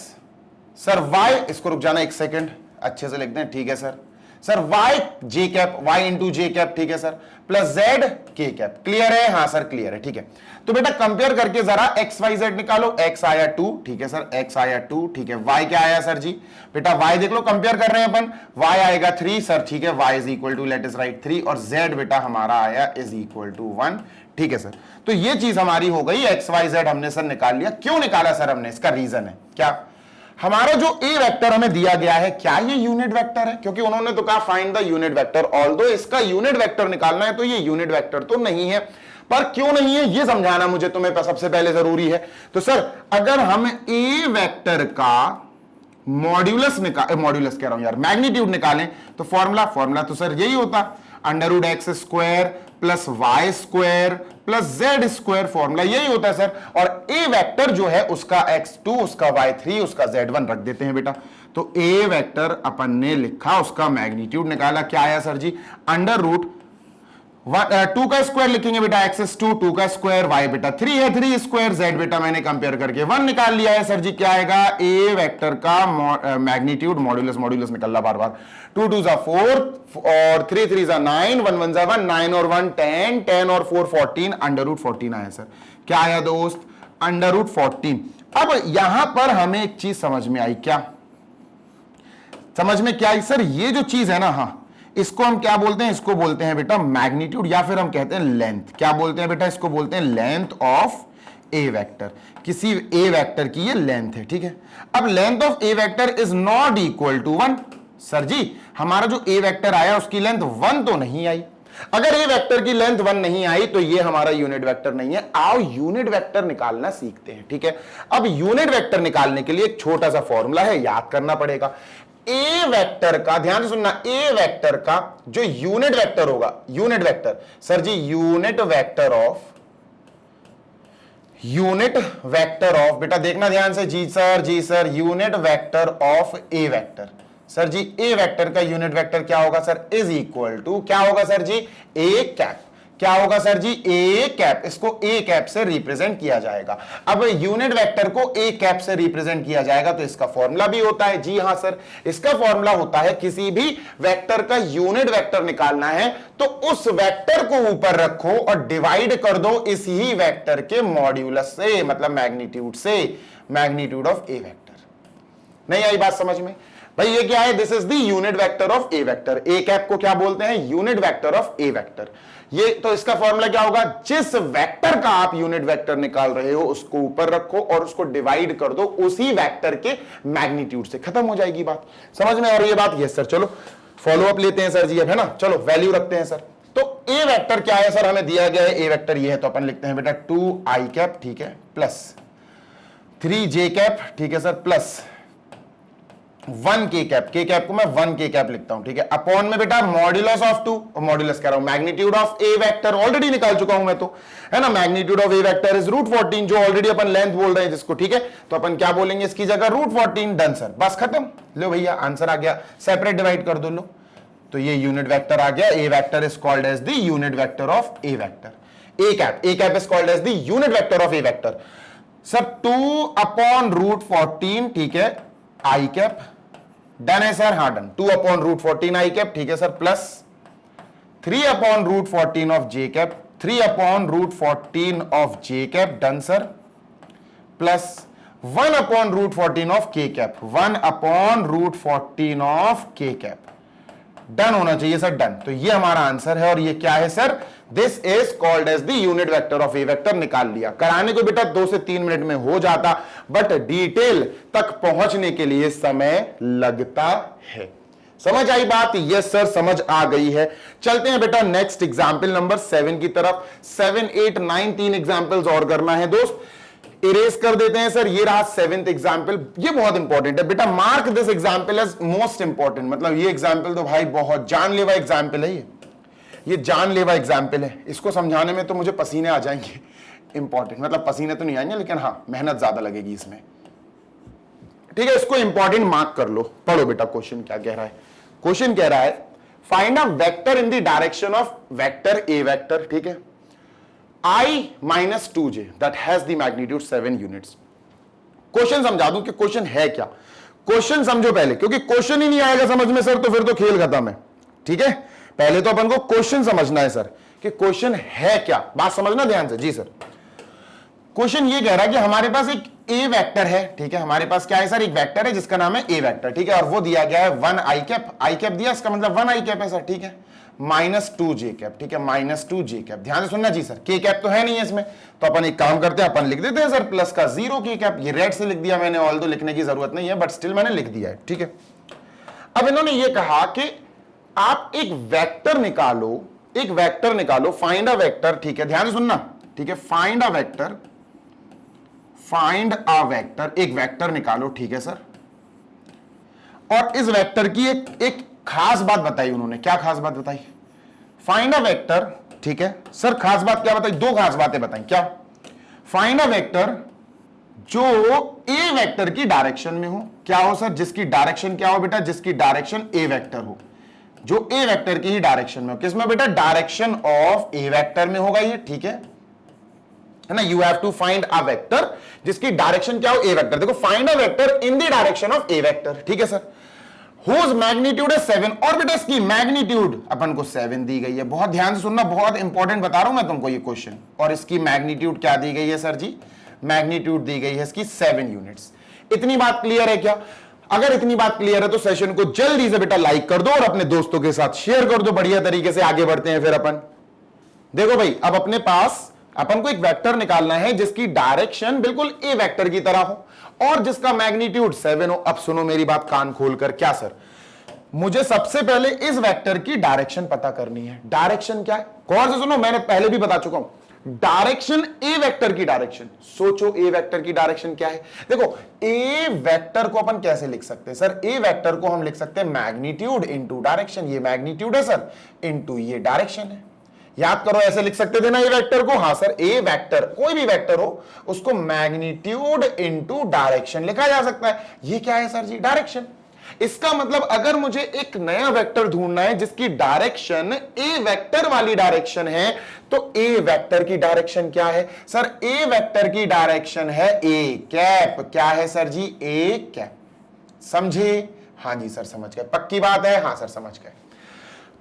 sir Y, इसको रुक जाना एक सेकंड, अच्छे से लिख दें, ठीक है sir. Sir Y J cap, Y into J cap, ठीक है सर, प्लस जेड के कैप। क्लियर है? हाँ सर क्लियर है, ठीक है। तो बेटा कंपेयर करके जरा एक्स वाई जेड निकालो। एक्स आया 2, ठीक है सर, एक्स आया 2, ठीक है। वाई क्या आया सर जी? बेटा वाई देख लो, कंपेयर कर रहे हैं अपन, वाई आएगा 3 सर, ठीक है, Y is equal to let us write 3, और जेड बेटा हमारा आया इज इक्वल टू 1, ठीक है सर। तो ये चीज हमारी हो गई, एक्स वाई जेड हमने सर निकाल लिया। क्यों निकाला सर हमने? इसका रीजन है क्या? हमारा जो ए वेक्टर हमें दिया गया है, क्या ये यूनिट वेक्टर है? क्योंकि उन्होंने तो कहा find the unit vector, although इसका यूनिट वेक्टर निकालना है, तो ये यूनिट वेक्टर तो नहीं है। पर क्यों नहीं है ये समझाना मुझे तुम्हें सबसे पहले जरूरी है। तो सर अगर हम ए वेक्टर का मॉड्यूलस कह रहा हूं यार, मैग्नीट्यूड निकालें तो फॉर्मूला तो सर यही होता, √x² plus y² plus z², formula यही होता है सर। और ए वेक्टर जो है उसका x2, उसका y3, उसका z1 रख देते हैं बेटा। तो ए वेक्टर अपन ने लिखा, उसका मैग्नीट्यूड निकाला, क्या आया सर जी, √2 का स्क्वायर लिखेंगे बेटा, x2, 2 का स्क्वायर, y बेटा 3 है, 3 स्क्वायर, z बेटा मैंने कंपेयर करके 1 निकाल लिया है सर जी। क्या आएगा, ए वेक्टर का मैग्नीट्यूड, मॉड्यूलस निकल रहा बार बार, 2 2 जा 4 और 3 3 जा 9, 1 1 जा 1, 9 और 1 10, 10 और 4 14, √14 आया सर। क्या आया दोस्त, √14। अब यहां पर हमें एक चीज समझ में आई, क्या समझ में क्या आई सर, ये जो चीज है ना, हाँ इसको हम क्या बोलते हैं, इसको बोलते हैं बेटा मैग्नीट्यूड, या फिर हम कहते हैं लेंथ। क्या बोलते हैं बेटा, इसको बोलते हैं लेंथ ऑफ ए वेक्टर। किसी ए वेक्टर की ये लेंथ है, ठीक है। अब length of A vector is not equal to 1। Sir ji हमारा जो ए वेक्टर आया उसकी लेंथ 1 तो नहीं आई। अगर ए वेक्टर की लेंथ 1 नहीं आई तो ये हमारा यूनिट वेक्टर नहीं है। आओ यूनिट वेक्टर निकालना सीखते हैं, ठीक है। अब यूनिट वेक्टर निकालने के लिए एक छोटा सा फॉर्मूला है, याद करना पड़ेगा। ए वेक्टर का, ध्यान से सुनना, ए वेक्टर का जो यूनिट वेक्टर होगा, unit vector sir ji, unit vector of बेटा देखना ध्यान से, जी sir, unit vector of A vector. Sir ji A vector का यूनिट वेक्टर क्या होगा सर, इज इक्वल टू, क्या होगा सर जी, ए कैप। क्या होगा सर जी, ए कैप। इसको ए कैप से रिप्रेजेंट किया जाएगा। अब यूनिट वेक्टर को ए कैप से रिप्रेजेंट किया जाएगा तो इसका फॉर्मूला भी होता है, जी हां सर, इसका फॉर्मूला होता है, किसी भी वेक्टर का यूनिट वेक्टर निकालना है तो उस वेक्टर को ऊपर रखो और डिवाइड कर दो इस ही वेक्टर के मॉड्यूलस से, मतलब मैग्नीट्यूड से, मैग्नीट्यूड ऑफ ए वेक्टर। नहीं आई बात समझ में भाई, ये क्या है, this is the unit vector of A vector. A cap को क्या बोलते हैं, unit vector of A vector. ये तो इसका फॉर्मूला क्या होगा, जिस वेक्टर का आप यूनिट वेक्टर निकाल रहे हो उसको ऊपर रखो और उसको डिवाइड कर दो उसी वेक्टर के मैग्नीट्यूड से, खत्म हो जाएगी बात। समझ में आ रही है बात, यस सर। चलो फॉलो अप लेते हैं सर जी, अब है ना, चलो वैल्यू रखते हैं सर। तो ए वेक्टर क्या है सर, हमें दिया गया है ए वेक्टर ये है, तो अपन लिखते हैं बेटा 2i कैप, ठीक है, प्लस 3j कैप, ठीक है sir, plus 1k cap, k cap को मैं 1k कैप लिखता हूं, ठीक है, अपॉन में बेटा मॉड्यूलस ऑफ 2, और मॉड्यूलस कह रहा हूं magnitude of A vector, already निकाल चुका हूं मैं तो, है ना, magnitude of A vector is √14, जो ऑलरेडी अपन लेंथ बोल रहे हैं जिसको, ठीक है। तो अपन क्या बोलेंगे इसकी जगह, √14, डन सर, बस खत्म। लो भैया आंसर आ गया, सेपरेट डिवाइड कर दो लो, तो ये यूनिट वेक्टर आ गया। A vector is called as the unit vector of A vector. A cap is called as the unit vector of A vector. Sir 2/√14, ठीक है, आई कैप, डन है सर, हाँ डन। 2/√14 आई कैप, ठीक है sir, plus 3/√14 of J cap, 3/√14 of J cap, done sir, plus 1/√14 of K cap, 1/√14 of K cap, done होना चाहिए sir, done. तो ये हमारा आंसर है, और ये क्या है sir, this is called as the unit vector of A vector. निकाल लिया, कराने को बेटा 2 से 3 मिनट में हो जाता, बट डिटेल तक पहुंचने के लिए समय लगता है। समझ आई बात, यस सर समझ आ गई है। चलते हैं बेटा नेक्स्ट एग्जाम्पल नंबर 7 की तरफ। 7 8 9 3 एग्जाम्पल्स और करना है दोस्त, इरेज कर देते हैं सर। ये रहा 7th एग्जाम्पल, ये बहुत इंपॉर्टेंट है बेटा, mark this example as most important. मतलब ये एग्जाम्पल तो भाई बहुत जानलेवा एग्जाम्पल है, ये जानलेवा एग्जाम्पल है, इसको समझाने में तो मुझे पसीने आ जाएंगे। इंपॉर्टेंट मतलब पसीने तो नहीं आएंगे, लेकिन हाँ मेहनत ज्यादा लगेगी इसमें, ठीक है। इसको इंपॉर्टेंट मार्क कर लो, पढ़ो बेटा क्वेश्चन क्या कह रहा है। क्वेश्चन कह रहा है find a vector in the direction of vector A vector, ठीक है, i-2j that has the magnitude 7 units। Question समझा दूं कि क्वेश्चन है क्या, क्वेश्चन समझो पहले, क्योंकि क्वेश्चन ही नहीं आएगा समझ में सर तो फिर तो खेल खत्म है, ठीक है। पहले तो अपन को क्वेश्चन समझना है सर कि क्वेश्चन है क्या, बात समझना ध्यान से। जी सर, क्वेश्चन ये कह रहा है कि हमारे पास एक ए वेक्टर है, ठीक है, हमारे पास क्या है सर, एक वेक्टर है जिसका नाम है ए वेक्टर, ठीक है, और वो दिया गया है 1i कैप, आई कैप दिया, इसका मतलब 1i कैप है सर, ठीक है, -2j कैप, ठीक है, -2j कैप। ध्यान से सुनना जी सर, के कैप तो है नहीं है इसमें, तो अपन एक काम करते हैं, अपन लिख देते हैं सर प्लस का 0 के कैप। ये रेड से लिख दिया मैंने, ऑल दो लिखने की जरूरत नहीं है, बट स्टिल मैंने लिख दिया है, ठीक है। अब इन्होंने ये कहा कि आप एक वेक्टर निकालो, एक वेक्टर निकालो, फाइंड अ वेक्टर, ठीक है, ध्यान से सुनना, ठीक है, find a vector, find a vector, एक वेक्टर निकालो, ठीक है सर। और इस वेक्टर की एक खास बात बताई उन्होंने, क्या खास बात बताई? फाइंड अ वेक्टर, ठीक है सर, खास बात क्या बताई? दो खास बातें बताई, क्या? फाइंड अ वेक्टर जो ए वेक्टर की डायरेक्शन में हो, क्या हो सर? जिसकी डायरेक्शन क्या हो बेटा? जिसकी डायरेक्शन ए वेक्टर हो, जो ए वेक्टर की ही डायरेक्शन में हो। किसमें बेटा? डायरेक्शन ऑफ ए वेक्टर में होगा ये, ठीक है ना? You have to find a vector जिसकी डायरेक्शन क्या हो? A vector. देखो, find a vector in the direction of A vector, ठीक है सर, whose मैग्नीट्यूड है 7, और बेटा इसकी मैग्नीट्यूड अपन को 7 दी गई है। बहुत ध्यान से सुनना, बहुत इंपॉर्टेंट बता रहा हूं मैं तुमको ये क्वेश्चन। और इसकी मैग्नीट्यूड क्या दी गई है सर जी? मैग्नीट्यूड दी गई है इसकी 7 यूनिट्स। इतनी बात क्लियर है क्या? अगर इतनी बात क्लियर है तो सेशन को जल्दी से बेटा लाइक कर दो और अपने दोस्तों के साथ शेयर कर दो। बढ़िया तरीके से आगे बढ़ते हैं फिर अपन। देखो भाई, अब अपने पास अपन को एक वेक्टर निकालना है जिसकी डायरेक्शन बिल्कुल ए वेक्टर की तरह हो और जिसका मैग्नीट्यूड 7 हो। अब सुनो मेरी बात कान खोलकर। क्या सर? मुझे सबसे पहले इस वेक्टर की डायरेक्शन पता करनी है। डायरेक्शन क्या है? गौर से सुनो, मैंने पहले भी बता चुका हूं। डायरेक्शन ए वेक्टर की डायरेक्शन, सोचो ए वेक्टर की डायरेक्शन क्या है? देखो, ए वेक्टर को अपन कैसे लिख सकते हैं सर? ए वेक्टर को हम लिख सकते हैं मैग्नीट्यूड इनटू डायरेक्शन। ये मैग्नीट्यूड है सर, इनटू ये डायरेक्शन है। याद करो, ऐसे लिख सकते थे ना ए वेक्टर को? हाँ सर, ए वेक्टर कोई भी वेक्टर हो उसको मैग्नीट्यूड इनटू डायरेक्शन लिखा जा सकता है। ये क्या है सर जी? डायरेक्शन। इसका मतलब अगर मुझे एक नया वेक्टर ढूंढना है जिसकी डायरेक्शन ए वेक्टर वाली डायरेक्शन है, तो ए वेक्टर की डायरेक्शन क्या है सर? ए वेक्टर की डायरेक्शन है ए कैप। क्या है सर जी? A cap. समझे? हाँ जी सर, समझ गए। पक्की बात है? हाँ सर, समझ गए।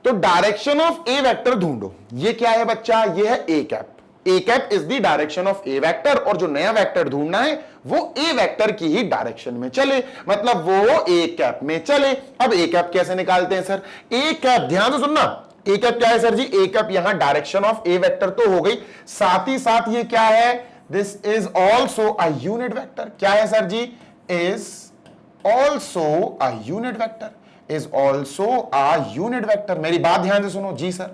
तो डायरेक्शन ऑफ ए वेक्टर ढूंढो। ये क्या है बच्चा? ये है A cap. A cap is the direction of A vector, और जो नया वेक्टर ढूंढना है वो ए वेक्टर की ही डायरेक्शन में चले, मतलब वो ए कैप में चले। अब ए कैप कैसे निकालते हैं सर? ए कैप, ध्यान से सुनना, ए कैप क्या है सर जी? ए कैप यहां डायरेक्शन ऑफ ए वेक्टर तो हो गई, साथ ही साथ ये क्या है? This is also a unit vector. क्या है सर जी? Is also a unit vector. Is also a unit vector. मेरी बात ध्यान से सुनो जी sir,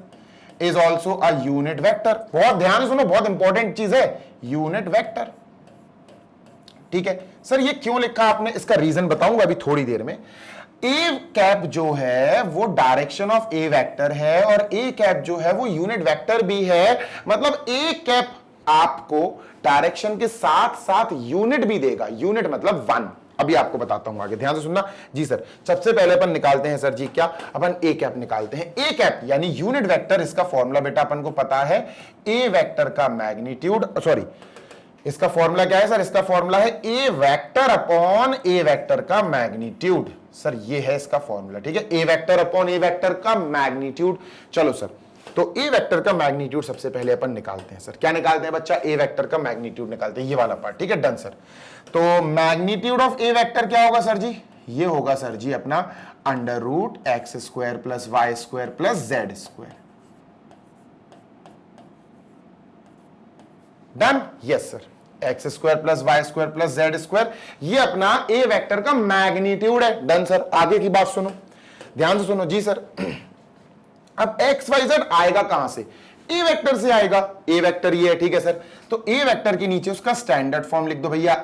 is also a unit vector. बहुत ध्यान से सुनो, बहुत इंपॉर्टेंट चीज है, यूनिट वेक्टर। ठीक है सर, ये क्यों लिखा आपने? इसका रीजन बताऊंगा अभी थोड़ी देर में। ए कैप जो है वो डायरेक्शन ऑफ ए वेक्टर है और ए कैप जो है वो यूनिट वेक्टर भी है, मतलब ए कैप आपको डायरेक्शन के साथ साथ यूनिट भी देगा। यूनिट मतलब 1। अभी आपको बताता हूं आगे, ध्यान से सुनना जी सर। सबसे पहले अपन निकालते हैं सर जी, क्या? अपन ए कैप निकालते हैं। ए कैप यानी यूनिट वेक्टर, इसका फॉर्मूला बेटा अपन को पता है, ए वेक्टर का मैग्नीट्यूड, सॉरी इसका फॉर्मूला क्या है सर? इसका फॉर्मूला है ए वेक्टर अपॉन ए वेक्टर का मैग्नीट्यूड। सर ये है इसका फॉर्मूला, ठीक है, ए वेक्टर अपॉन ए वेक्टर का मैग्नीट्यूड। चलो सर, तो ए वेक्टर का मैग्नीट्यूड सबसे पहले अपन निकालते हैं सर। क्या निकालते हैं बच्चा? ए वेक्टर का मैग्नीट्यूड निकालते हैं, ये वाला पार्ट, ठीक है, डन सर। तो मैग्नीट्यूड ऑफ ए वेक्टर क्या होगा सर जी? ये होगा सर जी अपना under root X square plus Y square plus Z square. Done? Yes sir, X square plus Y square plus Z square, ये अपना ए वेक्टर का magnitude है। Done sir. आगे की बात सुनो, ध्यान से सुनो जी सर। अब एक्स वाई जेड आएगा कहां से? ए वेक्टर से आएगा। ए वेक्टर ये है, ठीक है सर। तो ए वेक्टर के नीचे उसका स्टैंडर्ड फॉर्म लिख दो भैया,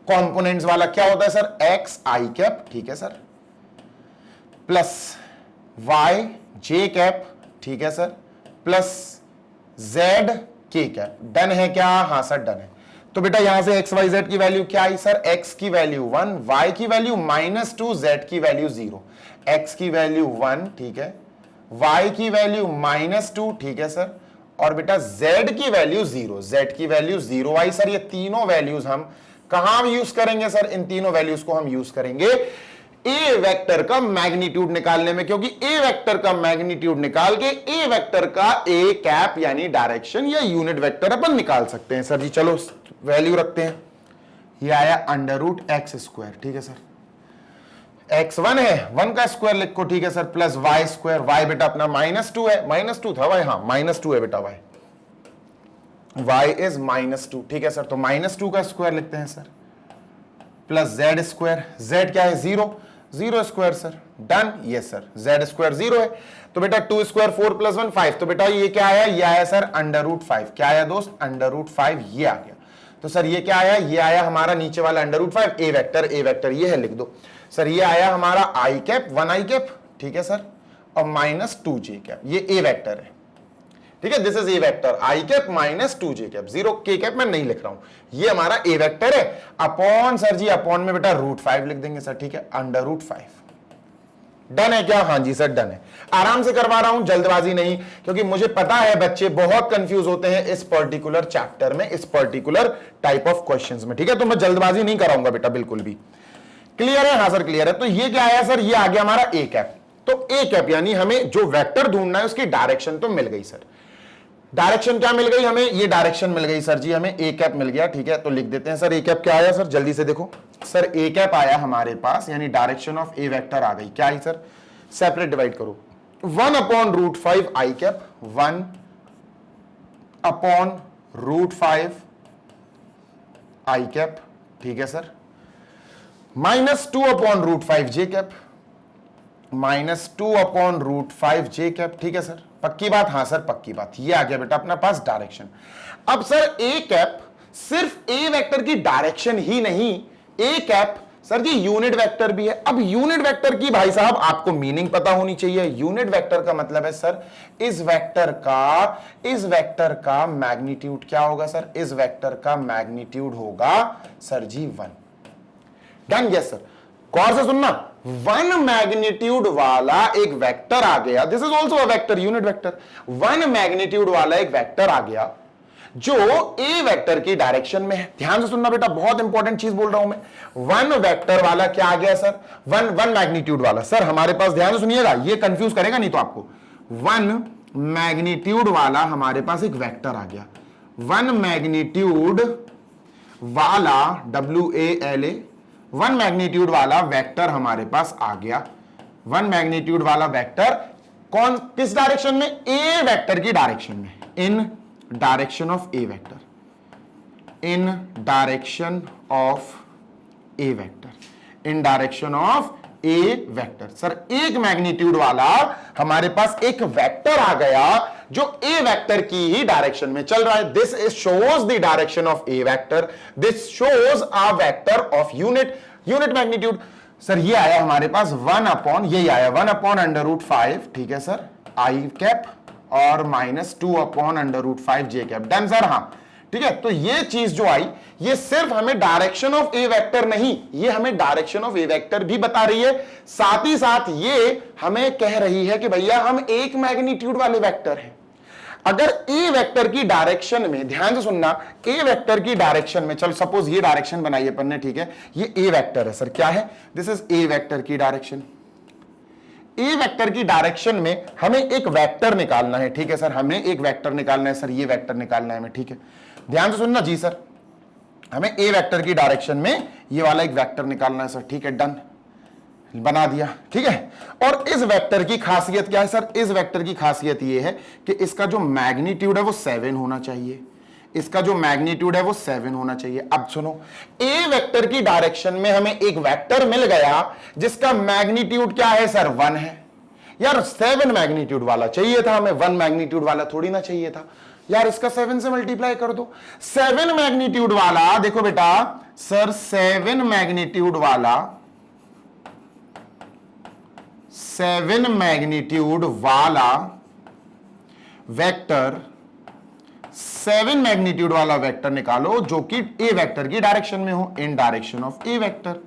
कंपोनेंट्स वाला। क्या होता है सर? एक्स आई कैप, ठीक है sir, plus Y J cap, ठीक है सर, प्लस जेड के कैप। डन है क्या? हाँ सर, डन है। तो बेटा यहां से एक्स वाई जेड की वैल्यू क्या आई सर? एक्स की वैल्यू 1, वाई की वैल्यू -2, जेड की वैल्यू 0। एक्स की वैल्यू 1, ठीक है, y की वैल्यू -2, ठीक है सर, और बेटा z की वैल्यू 0, z की वैल्यू 0 आई सर। ये तीनों वैल्यूज हम कहां यूज करेंगे सर? इन तीनों वैल्यूज को हम यूज करेंगे ए वेक्टर का मैग्नीट्यूड निकालने में, क्योंकि ए वेक्टर का मैग्नीट्यूड निकाल के ए वेक्टर का ए कैप यानी डायरेक्शन या यूनिट वेक्टर अपन निकाल सकते हैं सर जी। चलो वैल्यू रखते हैं। ये आया अंडर रूट एक्स स्क्वायर, ठीक है सर, x1 है, 1 का स्क्वायर लिखो, ठीक है sir, plus Y square. Y बेटा अपना -2 है, -2 था वाई, हाँ -2 है बेटा वाई, वाई इज -2, ठीक है सर। तो -2 का स्क्वायर लिखते हैं sir, plus Z square. Z क्या है? 0। Zero square sir, done. Yes sir, Z square 0 है, तो बेटा 2 स्क्वायर 4 + 1 5, तो बेटा ये क्या आया, ये आया सर √5। क्या आया दोस्त, √5, ये आ गया। तो सर ये क्या आया, ये आया हमारा नीचे वाला √5, ए वेक्टर ये है, लिख दो सर। ये आया हमारा आई कैप, 1 आई कैप, ठीक है सर, और -2j कैप, ये ए वेक्टर है, ठीक है। This is A vector, I cap -2j cap, 0 के कैप मैं नहीं लिख रहा हूं, ये हमारा ए वेक्टर है। अपॉन सर जी, अपॉन में बेटा √5 लिख देंगे सर, ठीक है, √5। डन है क्या, हाँ जी सर डन है। आराम से करवा रहा हूं, जल्दबाजी नहीं, क्योंकि मुझे पता है बच्चे बहुत कंफ्यूज होते हैं इस पर्टिकुलर चैप्टर में, इस पर्टिकुलर टाइप ऑफ क्वेश्चंस में, ठीक है। तो मैं जल्दबाजी नहीं कराऊंगा बेटा, बिल्कुल भी। क्लियर है, हाँ सर क्लियर है। तो ये क्या आया सर, ये आ गया हमारा ए कैप। तो ए कैप यानी हमें जो वेक्टर ढूंढना है उसकी डायरेक्शन तो मिल गई सर। डायरेक्शन क्या मिल गई हमें, ये डायरेक्शन मिल गई सर जी, हमें ए कैप मिल गया, ठीक है। तो लिख देते हैं सर ए कैप क्या आया सर, जल्दी से देखो सर। ए कैप आया हमारे पास, यानी डायरेक्शन ऑफ ए वेक्टर आ गई, क्या आई सर, सेपरेट डिवाइड करो, 1/√5 आई कैप, 1/√5 आई कैप, ठीक है sir, -2/√5 J cap, -2/√5 J cap, ठीक है सर। पक्की बात, हाँ सर पक्की बात। ये आ गया बेटा अपना पास डायरेक्शन। अब सर ए कैप सिर्फ ए वेक्टर की डायरेक्शन ही नहीं, A cap sir ji unit vector भी है। अब यूनिट वेक्टर की भाई साहब आपको मीनिंग पता होनी चाहिए। यूनिट वेक्टर का मतलब है सर इस वेक्टर का मैग्नीट्यूड क्या होगा सर, इस वेक्टर का मैग्नीट्यूड होगा सर जी 1। Done, yes sir. गौर से सुनना, 1 मैग्नीट्यूड वाला एक वेक्टर आ गया, this is also a vector, unit vector. 1 magnitude वाला एक वेक्टर आ गया जो ए वेक्टर की डायरेक्शन में है। ध्यान से सुनना बेटा, बहुत इंपॉर्टेंट चीज बोल रहा हूं मैं। 1 वेक्टर वाला क्या आ गया सर, 1 मैग्नीट्यूड वाला। सर हमारे पास ध्यान से सुनिएगा, ये कंफ्यूज करेगा नहीं तो आपको। 1 मैग्नीट्यूड वाला हमारे पास एक वेक्टर आ गया, 1 मैग्नीट्यूड वाला, WALA, 1 मैग्नीट्यूड वाला वेक्टर हमारे पास आ गया। 1 मैग्नीट्यूड वाला वेक्टर कौन, किस डायरेक्शन में, ए वेक्टर की डायरेक्शन में, इन direction of A vector, in direction of A vector, in direction of A vector. Sir एक मैग्नीट्यूड वाला हमारे पास एक वेक्टर आ गया जो ए वेक्टर की ही डायरेक्शन में चल रहा है। This is shows the direction of A vector, this shows a vector of unit magnitude. Sir ये आया हमारे पास 1/, यही आया 1/√5, ठीक है सर, आई कैप, और -2/√5 जे कैप। डन सर, हाँ ठीक है। तो ये चीज जो आई, ये सिर्फ हमें डायरेक्शन ऑफ ए वेक्टर नहीं, ये हमें डायरेक्शन ऑफ ए वेक्टर भी बता रही है, साथ ही साथ ये हमें कह रही है कि भैया हम एक मैग्नीट्यूड वाले वेक्टर हैं। अगर ए वेक्टर की डायरेक्शन में, ध्यान से सुनना, ए वेक्टर की डायरेक्शन में, चलो सपोज ये डायरेक्शन बनाई अपन ने, ठीक है, ये ए वेक्टर है सर, क्या है, दिस इज ए वेक्टर की डायरेक्शन। ए वेक्टर की डायरेक्शन में हमें एक वेक्टर निकालना है, ठीक है सर, हमें एक वेक्टर निकालना है सर, ये वेक्टर निकालना है हमें, ठीक है। ध्यान से सुनना जी सर, हमें ए वेक्टर की डायरेक्शन में ये वाला एक वेक्टर निकालना है सर, ठीक है, डन, बना दिया, ठीक है। और इस वेक्टर की खासियत क्या है सर, इस वेक्टर की खासियत ये है कि इसका जो मैग्नीट्यूड है वो 7 होना चाहिए, इसका जो मैग्नीट्यूड है वो 7 होना चाहिए। अब सुनो, ए वेक्टर की डायरेक्शन में हमें एक वेक्टर मिल गया जिसका मैग्नीट्यूड क्या है सर, 1 है। यार 7 मैग्नीट्यूड वाला चाहिए था हमें, 1 मैग्नीट्यूड वाला थोड़ी ना चाहिए था यार। इसका 7 से मल्टीप्लाई कर दो। 7 मैग्नीट्यूड वाला, देखो बेटा सर, 7 मैग्नीट्यूड वाला, 7 मैग्नीट्यूड वाला वेक्टर, 7 मैग्नीट्यूड वाला वेक्टर निकालो जो कि ए वेक्टर की डायरेक्शन में हो, इन direction of A vector,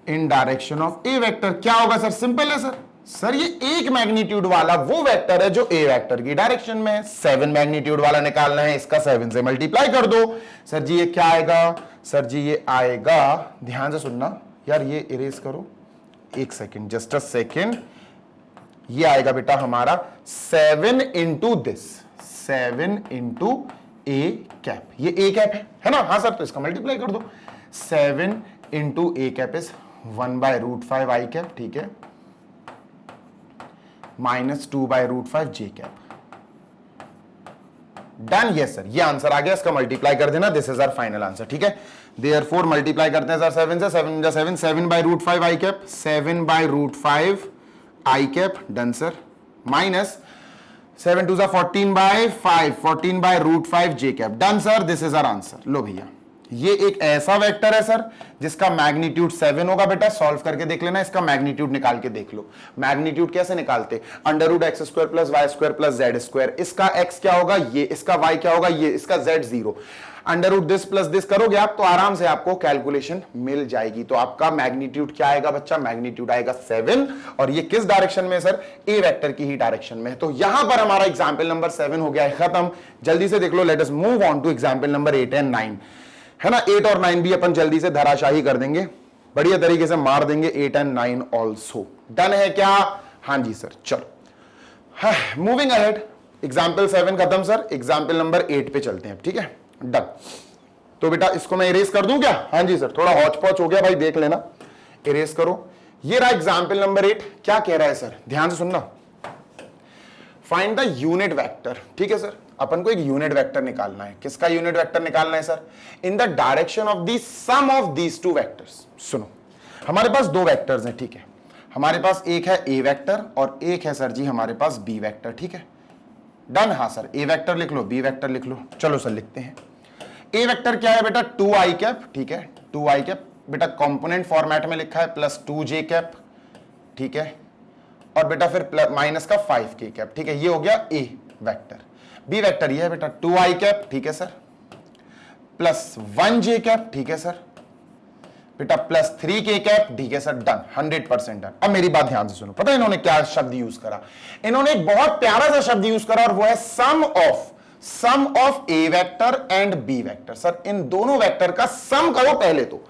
in direction of A vector. क्या होगा सर, सिंपल है सर ये एक मैग्नीट्यूड वाला वो वेक्टर है जो ए वेक्टर की डायरेक्शन में है। 7 मैग्नीट्यूड वाला निकालना है, इसका 7 से मल्टीप्लाई कर दो। सर जी ये क्या आएगा, सर जी ये आएगा, ध्यान से सुनना यार, ये इरेज करो, एक सेकेंड, जस्ट अ सेकेंड, ये आएगा बेटा हमारा 7 into this, 7 into A cap, ये ए कैप है ना, हाँ सर, तो इसका मल्टीप्लाई कर दो। 7 into A cap is 1/√5 I cap, ठीक है, -2/√5 J cap, done, yes sir, ये आंसर आ गया, इसका मल्टीप्लाई कर देना, this is our final answer, ठीक है। देयरफॉर मल्टीप्लाई करते हैं सर 7 से, 7 जा 7, 7/√5 I cap, 7/√5 I cap, done sir, minus 7 2 14/5, 14/√5 J cap, done sir, this is our answer. लो भैया, ये एक ऐसा वेक्टर है सर जिसका मैग्नीट्यूड 7 होगा। बेटा सॉल्व करके देख लेना, इसका मैग्नीट्यूड निकाल के देख लो। मैग्नीट्यूड कैसे निकालते? √x² + y² + z²। इसका x क्या होगा? ये। इसका y क्या होगा? ये। इसका z 0। Under this plus this करोगे आप तो आराम से आपको कैलकुलेशन मिल जाएगी। तो आपका मैग्नीट्यूड क्या आएगा बच्चा? मैग्नीट्यूड आएगा 7। और ये किस डायरेक्शन में सर? ए वेक्टर की ही डायरेक्शन में। तो यहां पर हमारा एग्जाम्पल नंबर 7 हो गया है खत्म। जल्दी से देख लो, let us move on to example number 8 and 9, है ना। 8 और 9 भी अपन जल्दी से धराशाही कर देंगे, बढ़िया तरीके से मार देंगे 8 एंड 9 ऑल्सो। डन है क्या? हाँ जी सर, चलो मूविंग अहेड। एग्जाम्पल 7 खत्म सर, एग्जाम्पल नंबर 8 पे चलते हैं, ठीक है। डन। तो बेटा इसको मैं इरेज कर दूं क्या? हाँ जी सर, थोड़ा हौच पौच हो गया भाई, देख लेना, इरेज करो। ये रहा एग्जाम्पल नंबर 8। क्या कह रहा है सर? ध्यान से सुनना। फाइंड द यूनिट वेक्टर, ठीक है सर। अपन को एक यूनिट वेक्टर निकालना है। किसका यूनिट वेक्टर निकालना है sir? In the direction of the sum of these two vectors. सुनो, हमारे पास दो वेक्टर्स हैं, ठीक है। हमारे पास एक है ए वेक्टर और एक है सर जी हमारे पास बी वेक्टर, ठीक है। डन। हाँ सर, ए वेक्टर लिख लो, बी वेक्टर लिख लो। चलो सर लिखते हैं। ए वेक्टर क्या है बेटा? 2i कैप, ठीक है, 2i कैप। बेटा कंपोनेंट फॉर्मेट में लिखा है +2j कैप, ठीक है। और बेटा फिर माइनस का 5k कैप, ठीक है। ये हो गया ए वेक्टर। बी वेक्टर ये है बेटा 2i कैप, ठीक है सर, +1j कैप, ठीक है सर, बेटा +3k कैप, ठीक है सर। Done, 100% done. अब मेरी बात ध्यान से सुनो। पता है इन्होंने क्या शब्द यूज करा? इन्होंने एक बहुत प्यारा सा शब्द यूज करा और वो है sum of A vector and B vector. Sir इन दोनों वेक्टर का सम करो पहले, तो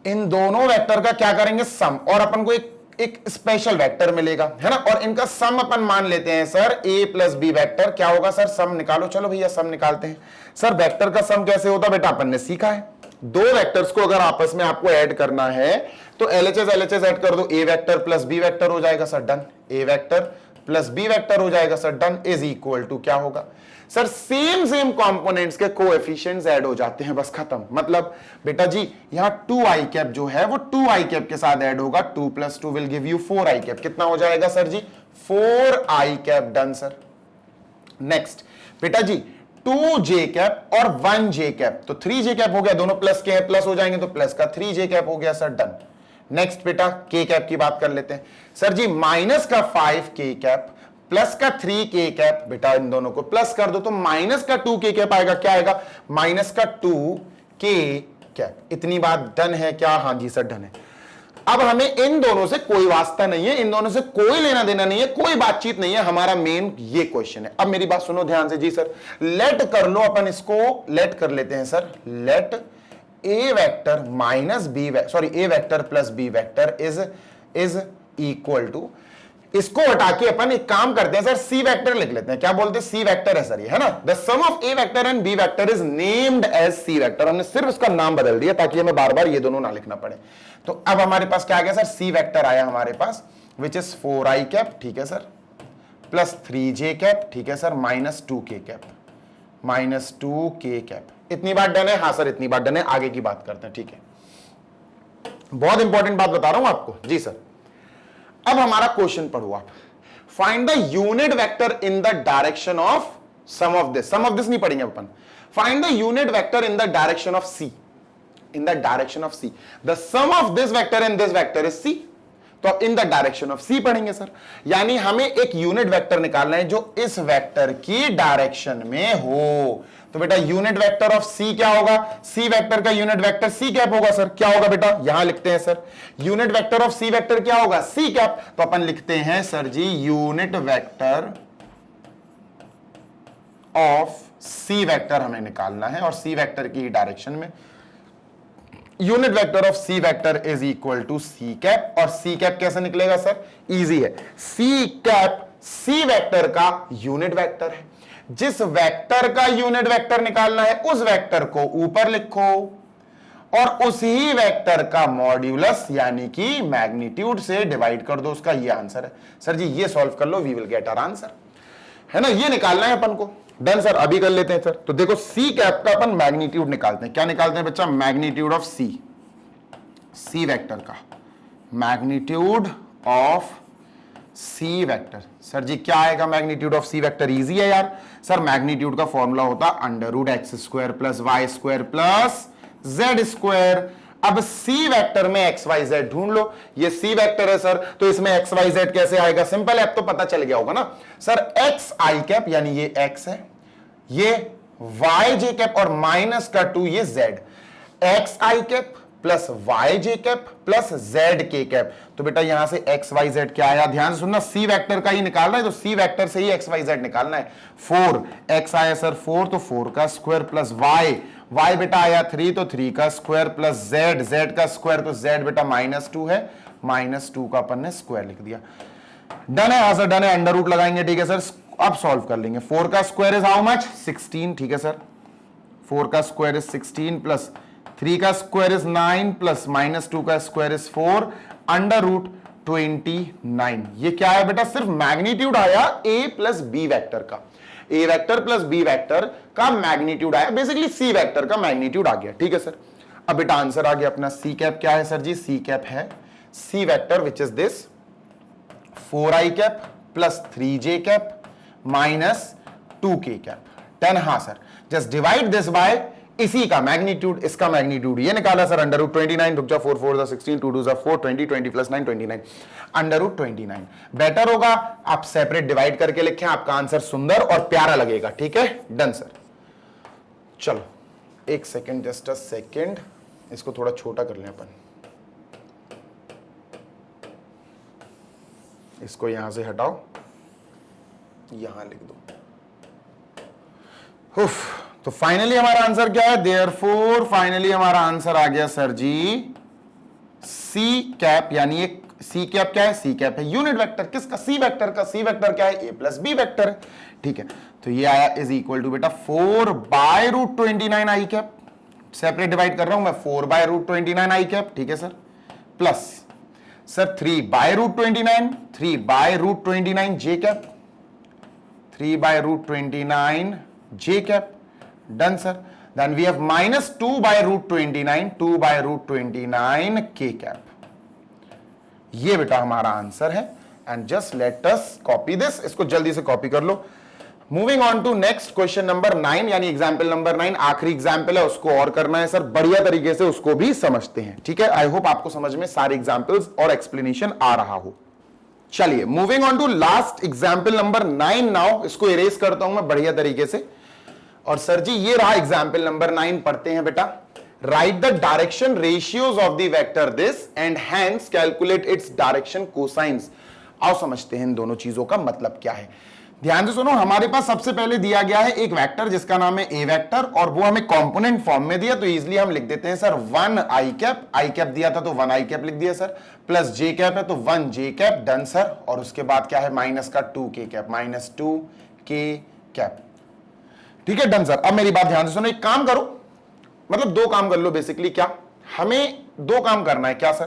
इन दोनों वेक्टर का क्या करेंगे? सम। और अपन को एक स्पेशल वेक्टर मिलेगा, है ना। और इनका सम अपन मान लेते हैं सर a + b वेक्टर। क्या होगा सर? सम निकालो। चलो भैया सम निकालते हैं। सर वेक्टर का सम कैसे होता बेटा? अपन ने सीखा है, दो वेक्टर्स को अगर आपस में आपको ऐड करना है तो LHS ऐड कर दो। a वेक्टर + b वेक्टर हो जाएगा sir, done. a vector + b vector हो जाएगा sir, done. Is equal to क्या होगा सर? सेम कंपोनेंट्स के कोएफिशिएंट्स ऐड हो जाते हैं, बस खत्म। मतलब बेटा जी यहां 2i कैप जो है वो 2i कैप के साथ ऐड होगा। 2 + 2 will give you 4i cap. कितना हो जाएगा सर जी? 4i cap, done sir. Next बेटा जी 2j कैप और 1j कैप, तो 3j कैप हो गया। दोनों प्लस के हैं, प्लस हो जाएंगे तो प्लस का 3j कैप हो गया सर, डन। नेक्स्ट बेटा k कैप की बात कर लेते हैं सर जी। माइनस का 5k कैप प्लस का 3k कैप, बेटा इन दोनों को प्लस कर दो तो माइनस का 2k कैप आएगा। क्या आएगा? माइनस का 2k कैप। इतनी बात डन है क्या? हाँ जी सर, डन है। अब हमें इन दोनों से कोई वास्ता नहीं है, इन दोनों से कोई लेना देना नहीं है, कोई बातचीत नहीं है। हमारा मेन ये क्वेश्चन है। अब मेरी बात सुनो ध्यान से जी सर। लेट कर लो अपन इसको, लेट कर लेते हैं sir. Let A vector minus B, sorry A vector + B vector is equal to, इसको हटा के अपन एक काम करते हैं सर, सी वेक्टर लिख लेते हैं। क्या बोलते हैं? सी वेक्टर है सर ये, है ना। The sum of A vector and B vector is named as C vector. हमने सिर्फ इसका नाम बदल दिया ताकि हमें बार बार ये दोनों ना लिखना पड़े। तो अब हमारे पास क्या आ गया सर? सी वेक्टर आया हमारे पास, विच इज 4i कैप, ठीक है सर, +3j कैप, ठीक है sir, -2k cap, -2k cap. इतनी बात डन है? हाँ सर इतनी बात डन है। आगे की बात करते हैं, ठीक है। बहुत इंपॉर्टेंट बात बता रहा हूं आपको जी सर। अब हमारा क्वेश्चन पढ़ो आप। Find the unit vector in the direction of sum of this. Sum of this नहीं पढ़ेंगे अपन। Find the unit vector in the direction of C. In the direction of C, the sum of this vector and this vector is C. तो अब in the direction of C पढ़ेंगे sir. यानी हमें एक unit vector निकालना है जो इस वेक्टर की डायरेक्शन में हो। तो बेटा यूनिट वेक्टर ऑफ सी क्या होगा? सी वेक्टर का यूनिट वेक्टर सी कैप होगा सर। क्या होगा बेटा? यहां लिखते हैं sir, unit vector of C vector क्या होगा? C cap. तो अपन लिखते हैं sir ji unit vector of C vector हमें निकालना है और सी वेक्टर की डायरेक्शन में unit vector of C vector is equal to C cap. और सी कैप कैसे निकलेगा सर? इजी है। सी कैप सी वेक्टर का यूनिट वेक्टर है। जिस वेक्टर का यूनिट वेक्टर निकालना है उस वेक्टर को ऊपर लिखो और उसी वेक्टर का मॉड्यूलस यानी कि मैग्नीट्यूड से डिवाइड कर दो। उसका ये आंसर है सर जी। ये सॉल्व कर लो, we will get our answer, है ना। ये निकालना है अपन को। डन सर, अभी कर लेते हैं सर। तो देखो सी कैप का अपन मैग्नीट्यूड निकालते हैं। क्या निकालते हैं बच्चा? Magnitude of C, C vector का magnitude of C vector. Sir जी क्या आएगा magnitude of C vector? Easy है यार सर, मैग्नीट्यूड का फॉर्मूला होता under root X square plus Y square plus Z square. अब सी वेक्टर में एक्स वाई जेड ढूंढ लो। ये सी वेक्टर है सर, तो इसमें एक्स वाई जेड कैसे आएगा? सिंपल है, अब तो पता चल गया होगा ना सर। एक्स आई कैप यानी ये एक्स है, ये वाई जे कैप और माइनस का 2 ये Z. X I cap plus Y J cap plus Z के कैप। तो बेटा यहां से एक्स वाई जेड क्या आया? ध्यान से सुनना, सी वेक्टर का ही निकालना है तो सी वेक्टर से ही एक्स वाई जेड निकालना है। 4 एक्स आया सर 4, तो 4 का स्क्वायर प्लस वाई, वाई बेटा आया 3 तो 3 का स्क्वायर प्लस जेड, जेड का स्क्वायर तो जेड बेटा -2 है, -2 का अपन ने स्क्वायर लिख दिया। डन है? हाँ सर डन है। अंडर रूट लगाएंगे, ठीक है सर। अब सॉल्व कर लेंगे। 4 का स्क्वायर इज हाउ मच? 16, ठीक है सर। 4 का स्क्वायर इज 16 प्लस 3 का स्क्वायर इज 9 प्लस -2 का स्क्वायर इज 4 अंडर रूट 29। ये क्या है बेटा? सिर्फ मैग्नीट्यूड आया ए प्लस बी वेक्टर का, ए वेक्टर प्लस बी वेक्टर का मैग्नीट्यूड आया, बेसिकली सी वेक्टर का मैग्नीट्यूड आ गया, ठीक है सर। अब बेटा आंसर आ गया अपना। सी कैप क्या है सर जी? सी कैप है C vector which is this 4i cap plus 3j cap minus 2k cap. 10, हाँ sir. Just divide this by इसी का मैग्नीट्यूड, इसका मैग्नीट्यूड ये निकाला सर अंडर रूट 29। रुक जा, 4 4 16, 2 2 4 20, 20 प्लस 9 29 अंडर रूट 29। बेटर होगा आप सेपरेट डिवाइड करके लिखें, आपका आंसर सुंदर और प्यारा लगेगा, ठीक है। Done sir. चलो एक सेकेंड, जस्ट अ सेकेंड, इसको थोड़ा छोटा कर लें अपन, इसको यहां से हटाओ, यहां लिख दो। उफ, तो फाइनली हमारा आंसर क्या है? देयरफॉर फाइनली हमारा आंसर आ गया सर जी सी कैप, यानी एक सी कैप क्या है? सी कैप है यूनिट वेक्टर। किसका? सी वेक्टर का। सी वेक्टर क्या है? ए प्लस बी वेक्टर है, ठीक है। तो ये आया इज इक्वल टू बेटा 4 by root 29 I cap, separate divide कर रहा हूं मैं, 4 बाय रूट 29 आई कैप, ठीक है sir, plus sir 3 by root 29, 3 by root 29 J cap, 3 by root 29 J cap. Done sir. Then we have -2 by root 29, 2 by root 29 K cap. ये बेटा हमारा answer है। And just let us copy this, इसको जल्दी से copy कर लो। Moving on to next question number 9, यानी एग्जाम्पल नंबर 9, आखिरी एग्जाम्पल है, उसको और करना है सर बढ़िया तरीके से, उसको भी समझते हैं, ठीक है। आई होप आपको समझ में सारे एग्जाम्पल्स और एक्सप्लेनेशन आ रहा हो। चलिए moving on to last example number 9 now, इसको इरेज करता हूं मैं बढ़िया तरीके से। और सर जी ये रहा एग्जाम्पल नंबर 9, पढ़ते हैं बेटा। Write the direction ratios of the vector this and hence calculate its direction cosines. आओ समझते हैं इन दोनों चीजों का मतलब क्या है। ध्यान से सुनो, हमारे पास सबसे पहले दिया गया है एक वेक्टर जिसका नाम है ए वेक्टर, और वो हमें कंपोनेंट फॉर्म में दिया, तो इजीली हम लिख देते हैं sir 1 I cap, I cap दिया था तो 1 आई कैप लिख दिया सर, प्लस जे कैप है तो 1 जे कैप। Done sir. और उसके बाद क्या है? माइनस का 2 के कैप, -2 के कैप, ठीक है। Done sir. अब मेरी बात ध्यान से सुनो, एक काम करो, मतलब 2 काम कर लो बेसिकली। क्या हमें 2 काम करना है? क्या सर?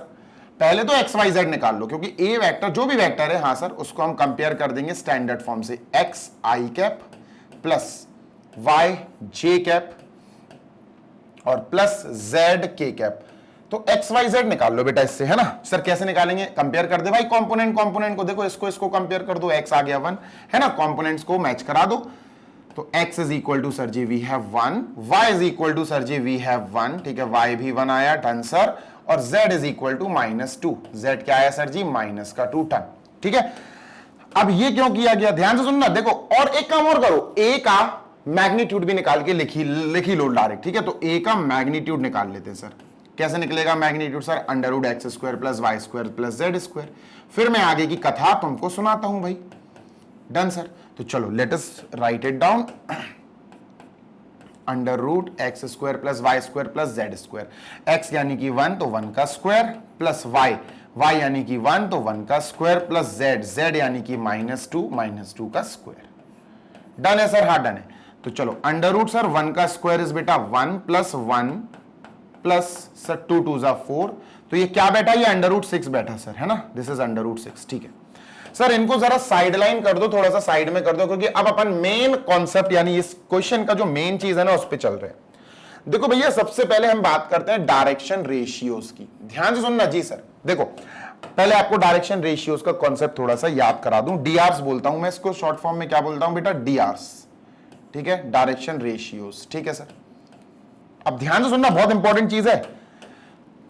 पहले तो एक्स वाई जेड निकाल लो, क्योंकि ए वेक्टर जो भी वेक्टर है, हाँ सर, उसको हम कंपेयर कर देंगे स्टैंडर्ड फॉर्म से, x I cap plus Y J cap और प्लस जेड के कैप। तो एक्स वाई जेड निकाल लो बेटा इससे, है ना सर। कैसे निकालेंगे? कंपेयर कर दे भाई कंपोनेंट को, देखो इसको कंपेयर कर दो, एक्स आ गया 1, है ना, कंपोनेंट्स को मैच करा दो। तो x is equal to sir ji we have 1, y is equal to sir ji we have 1, ठीक है, y भी 1 आया, टन सर। और z is equal to -2, z क्या आया सर जी? -2 टन, ठीक है। अब ये क्यों किया गया? ध्यान से सुनना, देखो, और एक काम और करो, a का मैग्नीट्यूड भी निकाल के लिखी लो डायरेक्ट, ठीक है। तो a का मैग्नीट्यूड निकाल लेते हैं सर। कैसे निकलेगा magnitude sir? Under root X square plus Y square plus Z square. फिर मैं आगे की कथा तुमको सुनाता हूं भाई। Done sir. तो चलो let us write it down. Under root X square plus Y square plus Z square. X यानी कि 1 तो 1 का स्क्वायर, प्लस वाई, वाई यानी कि 1 तो 1 का स्क्वायर, प्लस जेड, जेड यानी कि -2 का स्क्वायर। डन है सर? हाँ डन है। तो चलो अंडर रूट सर 1 का स्क्वायर इज बेटा 1 प्लस 1 प्लस सर 2 2 4। तो ये क्या बैठा? ये अंडर रूट 6 बैठा सर, है ना, दिस इज अंडर रूट 6, ठीक है। सर इनको जरा साइडलाइन कर दो, थोड़ा सा साइड में कर दो, क्योंकि अब अपन मेन कॉन्सेप्ट यानी इस क्वेश्चन का जो मेन चीज है ना उस पर चल रहे हैं। देखो भैया, सबसे पहले हम बात करते हैं डायरेक्शन रेशियोज की। ध्यान से सुनना जी सर। देखो पहले आपको डायरेक्शन रेशियोज का कॉन्सेप्ट थोड़ा सा याद करा दूं। डीआरस बोलता हूं मैं इसको, शॉर्ट फॉर्म में क्या बोलता हूं बेटा, डीआरस। ठीक है, डायरेक्शन रेशियोज। ठीक है सर, अब ध्यान से सुनना, बहुत इंपॉर्टेंट चीज है।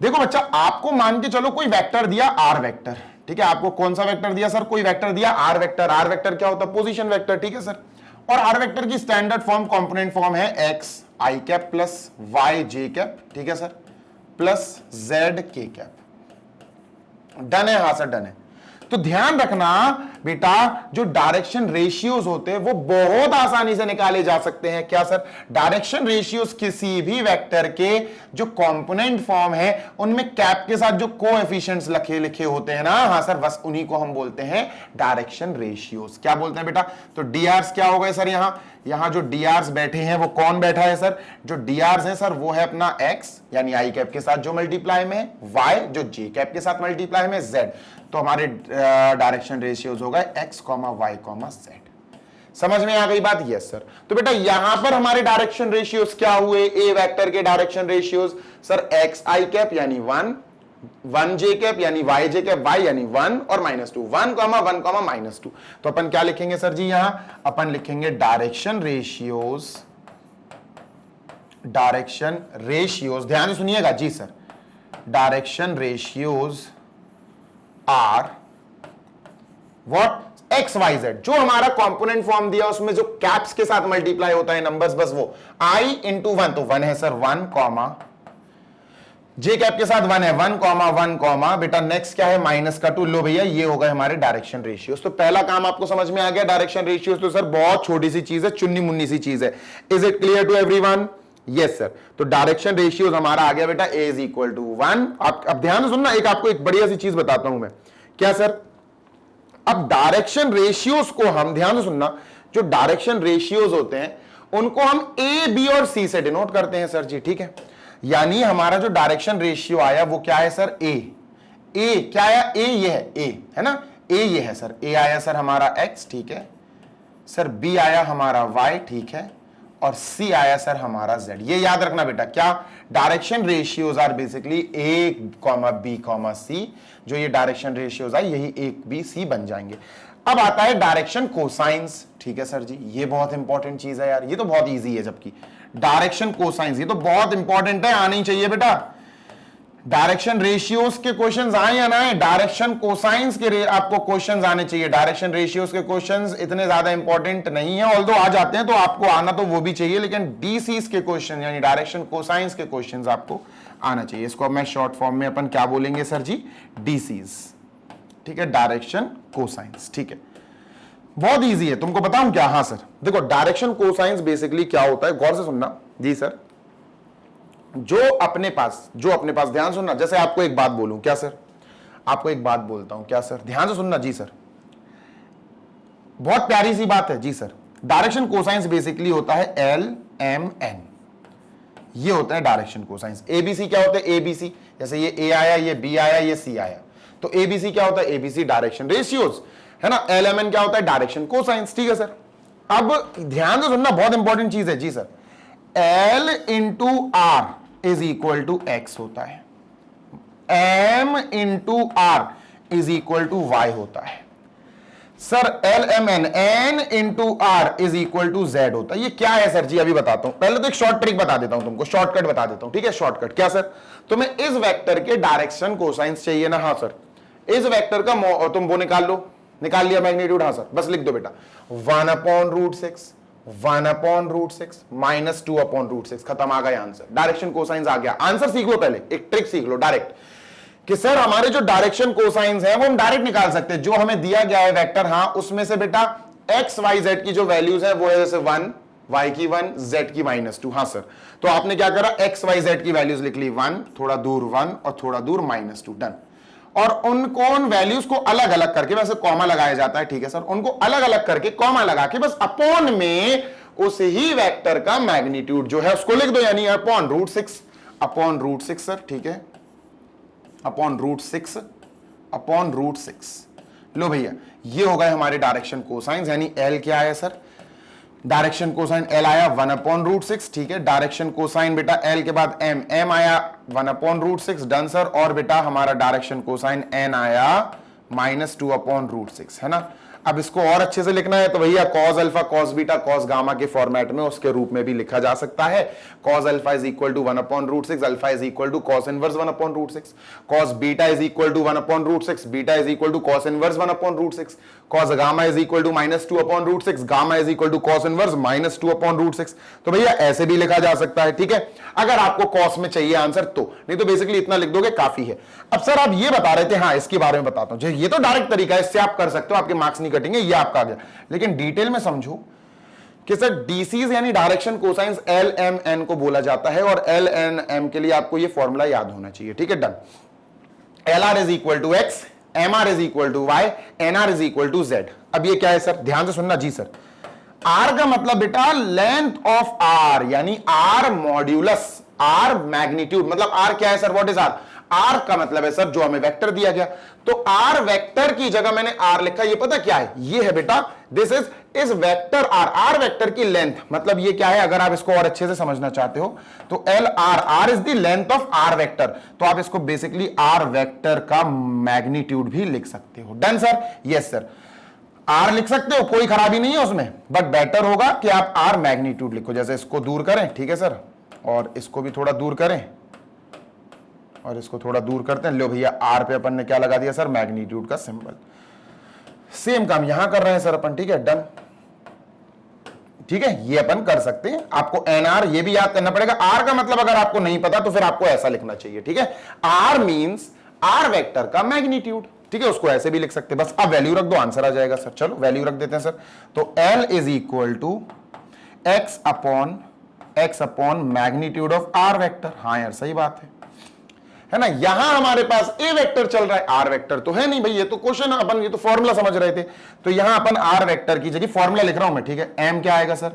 देखो बच्चा, आपको मान के चलो कोई वेक्टर दिया आर वेक्टर। ठीक है, आपको कौन सा वेक्टर दिया सर, कोई वेक्टर दिया आर वेक्टर। आर वेक्टर क्या होता है, पोजीशन वेक्टर। ठीक है सर, और आर वेक्टर की स्टैंडर्ड फॉर्म, कंपोनेंट फॉर्म है x I cap plus Y J cap. ठीक है सर, प्लस जेड के कैप। डन है, हाँ सर डन है। तो ध्यान रखना बेटा, जो डायरेक्शन रेशियोज होते हैं वो बहुत आसानी से निकाले जा सकते हैं। क्या सर, डायरेक्शन रेशियोज किसी भी वेक्टर के जो कंपोनेंट फॉर्म है उनमें कैप के साथ जो कोएफिशिएंट्स लिखे होते हैं ना, हाँ सर, बस उन्हीं को हम बोलते हैं डायरेक्शन रेशियोज। क्या बोलते हैं बेटा, तो डीआरस क्या हो गए सर, यहां जो डीआरस बैठे हैं वो कौन बैठा है सर, जो डीआरस है सर वो है अपना एक्स यानी आई कैप के साथ जो मल्टीप्लाई में है, वाई जो जे कैप के साथ मल्टीप्लाई में, जेड। तो हमारे डायरेक्शन रेशियोज होगा X comma Y comma Z. समझ में आ गई बात? Yes sir. तो बेटा यहां पर हमारे डायरेक्शन रेशियोज क्या हुए, ए वेक्टर के direction ratios sir, X I cap यानी 1, 1 जे कैप यानी वाई जे कैप, वाई यानी 1 और -2, 1 कॉमा -2। तो अपन क्या लिखेंगे सर जी, यहां अपन लिखेंगे डायरेक्शन रेशियोज। डायरेक्शन रेशियोज ध्यान से सुनिएगा जी sir, direction ratios are what, X Y Z. जो हमारा कंपोनेंट फॉर्म दिया उसमें जो कैप्स के साथ मल्टीप्लाई होता है नंबर्स, बस वो आई इंटू 1, तो 1 है सर 1 कॉमा, जे कैप के साथ 1 है 1 कॉमा 1 कॉमा, बेटा नेक्स्ट क्या है माइनस का 2। लो भैया, ये हो गए हमारे डायरेक्शन रेशियोज। तो पहला काम आपको समझ में आ गया, डायरेक्शन रेशियोज तो सर बहुत छोटी सी चीज है, चुन्नी मुन्नी सी चीज है। Is it clear to everyone? Yes sir. तो डायरेक्शन रेशियोज हमारा आ गया बेटा ए इज इक्वल टू 1। अब ध्यान से सुनना, एक आपको एक बढ़िया सी चीज बताता हूं मैं। क्या सर, अब डायरेक्शन रेशियोज को हम, ध्यान से सुनना, जो डायरेक्शन रेशियोज होते हैं उनको हम ए बी और सी से डिनोट करते हैं सर जी। ठीक है, यानी हमारा जो डायरेक्शन रेशियो आया वो क्या है सर, ए। ए क्या आया, ए ये है ना, ए ये है सर। ए आया सर हमारा एक्स, ठीक है सर, बी आया हमारा वाई, ठीक है, और सी आया सर हमारा जेड। ये याद रखना बेटा, क्या direction ratios are basically A comma B comma C. जो ये डायरेक्शन रेशियोज आए यही ए बी सी बन जाएंगे। अब आता है डायरेक्शन कोसाइंस। ठीक है सर जी, ये बहुत इंपॉर्टेंट चीज है यार, ये तो बहुत इजी है, जबकि डायरेक्शन कोसाइंस ये तो बहुत इंपॉर्टेंट है, आनी चाहिए बेटा। डायरेक्शन रेशियोज के क्वेश्चंस आए या ना आए, डायरेक्शन कोसाइंस के आपको क्वेश्चंस आने चाहिए। डायरेक्शन रेशियोज के क्वेश्चंस इतने ज्यादा इंपॉर्टेंट नहीं है, ऑल्दो आ जाते हैं तो आपको आना तो वो भी चाहिए, लेकिन डीसीज के क्वेश्चन यानी डायरेक्शन कोसाइंस के क्वेश्चंस आपको आना चाहिए। इसको अब मैं शॉर्ट फॉर्म में अपन क्या बोलेंगे सर जी, डीसीज। ठीक है, डायरेक्शन कोसाइंस। ठीक है, बहुत ईजी है, तुमको बताऊं क्या? हाँ सर, देखो डायरेक्शन कोसाइंस बेसिकली क्या होता है, गौर से सुनना जी सर। जो अपने पास ध्यान सुनना, जैसे आपको एक बात बोलूं, क्या सर, आपको एक बात बोलता हूं, क्या सर, ध्यान से सुनना जी सर, बहुत प्यारी सी बात है जी सर। डायरेक्शन कोसाइंस बेसिकली होता है एल एम एन, ये होता है डायरेक्शन कोसाइंस। एबीसी क्या होता है, एबीसी जैसे ये ए आया, ये बी आया, ये सी आया, तो एबीसी क्या होता है, एबीसी डायरेक्शन रेशियोज है ना। एल एम एन क्या होता है, डायरेक्शन कोसाइंस। ठीक है सर, अब ध्यान से सुनना, बहुत इंपॉर्टेंट चीज है जी sir. L into R is equal to X होता है, M into R is equal to Y होता है sir. L M N, N into R is equal to Z होता है। ये क्या है सर जी, अभी बताता हूं। पहले तो एक शॉर्ट ट्रिक बता देता हूं तुमको, शॉर्टकट बता देता हूं। ठीक है, शॉर्टकट क्या सर, तुम्हें इस वेक्टर के डायरेक्शन कोसाइंस चाहिए ना? हाँ सर, इस वेक्टर का तुम वो निकाल लो, निकाल लिया मैग्नीट्यूड? हाँ सर, बस लिख दो बेटा 1/√6, 1/√6 -2/√6, खत्म, आ गया आंसर। डायरेक्शन कोसाइंस आ गया। आंसर सीख लो, पहले एक ट्रिक सीख लो डायरेक्ट, कि सर हमारे जो डायरेक्शन कोसाइंस है वो हम डायरेक्ट निकाल सकते हैं। जो हमें दिया गया है वेक्टर, हाँ, उसमें से बेटा एक्स वाई जेड की जो वैल्यूज है वो है जैसे 1, y की 1, z की -2। हाँ सर, तो आपने क्या करा, एक्स वाई जेड की वैल्यूज लिख ली, 1 थोड़ा दूर 1 और थोड़ा दूर -2, डन। और उनको उन वैल्यूज को अलग अलग करके, वैसे कॉमा लगाया जाता है, ठीक है सर, उनको अलग अलग करके कॉमा लगा के बस अपॉन में उस ही वेक्टर का मैग्नीट्यूड जो है उसको लिख दो, यानी अपॉन रूट सिक्स सर। ठीक है, अपॉन रूट सिक्स लो भैया ये हो गए हमारे डायरेक्शन कोसाइंस, यानी एल क्या है सर, डायरेक्शन कोसाइन एल आया 1/√6, ठीक है। डायरेक्शन कोसाइन बेटा एल के बाद एम आया 1/√6, डन सर। और बेटा हमारा डायरेक्शन कोसाइन एन आया -2/√6, है ना। अब इसको और अच्छे से लिखना है तो भैया cos alpha cos beta cos gamma के फॉर्मेट में उसके रूप में भी लिखा जा सकता है। Cos alpha is equal to 1/√6, alpha is equal to cos inverse 1/√6, cos beta is equal to 1/√6, beta is equal to cos inverse 1/√6, cos gamma is equal to -2/√6, gamma is equal to cos inverse -2/√6। तो भैया ऐसे भी लिखा जा सकता है, ठीक है, अगर आपको कॉस में चाहिए आंसर तो, नहीं तो बेसिकली इतना लिख दोगे काफी है। अब सर आप ये बता रहे थे, हाँ इसके बारे में बताता हूं, ये तो डायरेक्ट तरीका है, इससे आप कर सकते हो, आपके मार्क्स नहीं कटेंगे, ये आपका आ गया। लेकिन डिटेल में समझो कि सर डीसीज यानी direction cosines L M N को बोला जाता है, और एल एन एम के लिए आपको ये फॉर्मूला याद होना चाहिए, ठीक है, done. L R is equal to X, M R is equal to Y, N R is equal to Z. अब ये क्या है सर, ध्यान से सुनना जी सर। आर का मतलब बेटा लेंथ ऑफ आर, यानी आर मॉड्यूलस, आर मैग्नीट्यूड, मतलब आर क्या है sir, what is R, R का मतलब है सर जो हमें वेक्टर दिया गया, तो आर वेक्टर की जगह मैंने आर लिखा, ये पता क्या है, ये है बेटा this is vector R, R vector की लेंथ, मतलब ये क्या है, अगर आप इसको और अच्छे से समझना चाहते हो तो L R, R is the length of R vector, तो आप इसको बेसिकली आर वेक्टर का मैग्नीट्यूड भी लिख सकते हो। Done sir, yes sir, R लिख सकते हो, कोई खराबी नहीं है उसमें, बट बेटर होगा कि आप आर मैग्नीट्यूड लिखो। जैसे इसको दूर करें, ठीक है सर, और इसको भी थोड़ा दूर करें, और इसको थोड़ा दूर करते हैं, लो भैया आर पे अपन ने क्या लगा दिया सर, मैग्नीट्यूड का सिंबल। सेम काम यहां कर रहे हैं सर अपन, ठीक है, डन, ठीक है, ये अपन कर सकते हैं। आपको एनआर ये भी याद करना पड़ेगा, आर का मतलब अगर आपको नहीं पता तो फिर आपको ऐसा लिखना चाहिए, ठीक है, आर मींस आर वेक्टर का मैग्नीट्यूड, ठीक है, उसको ऐसे भी लिख सकते हैं, बस अब वैल्यू रख दो आंसर आ जाएगा सर। चलो वैल्यू रख देते हैं सर, तो L is equal to X upon magnitude of R vector. हाँ यार सही बात है ना, यहां हमारे पास ए वेक्टर चल रहा है, आर वेक्टर तो है नहीं भाई, ये तो क्वेश्चन अपन, ये तो फॉर्मूला समझ रहे थे, तो यहां अपन आर वेक्टर की जगह फॉर्मूला लिख रहा हूं मैं, ठीक है। एम क्या आएगा सर,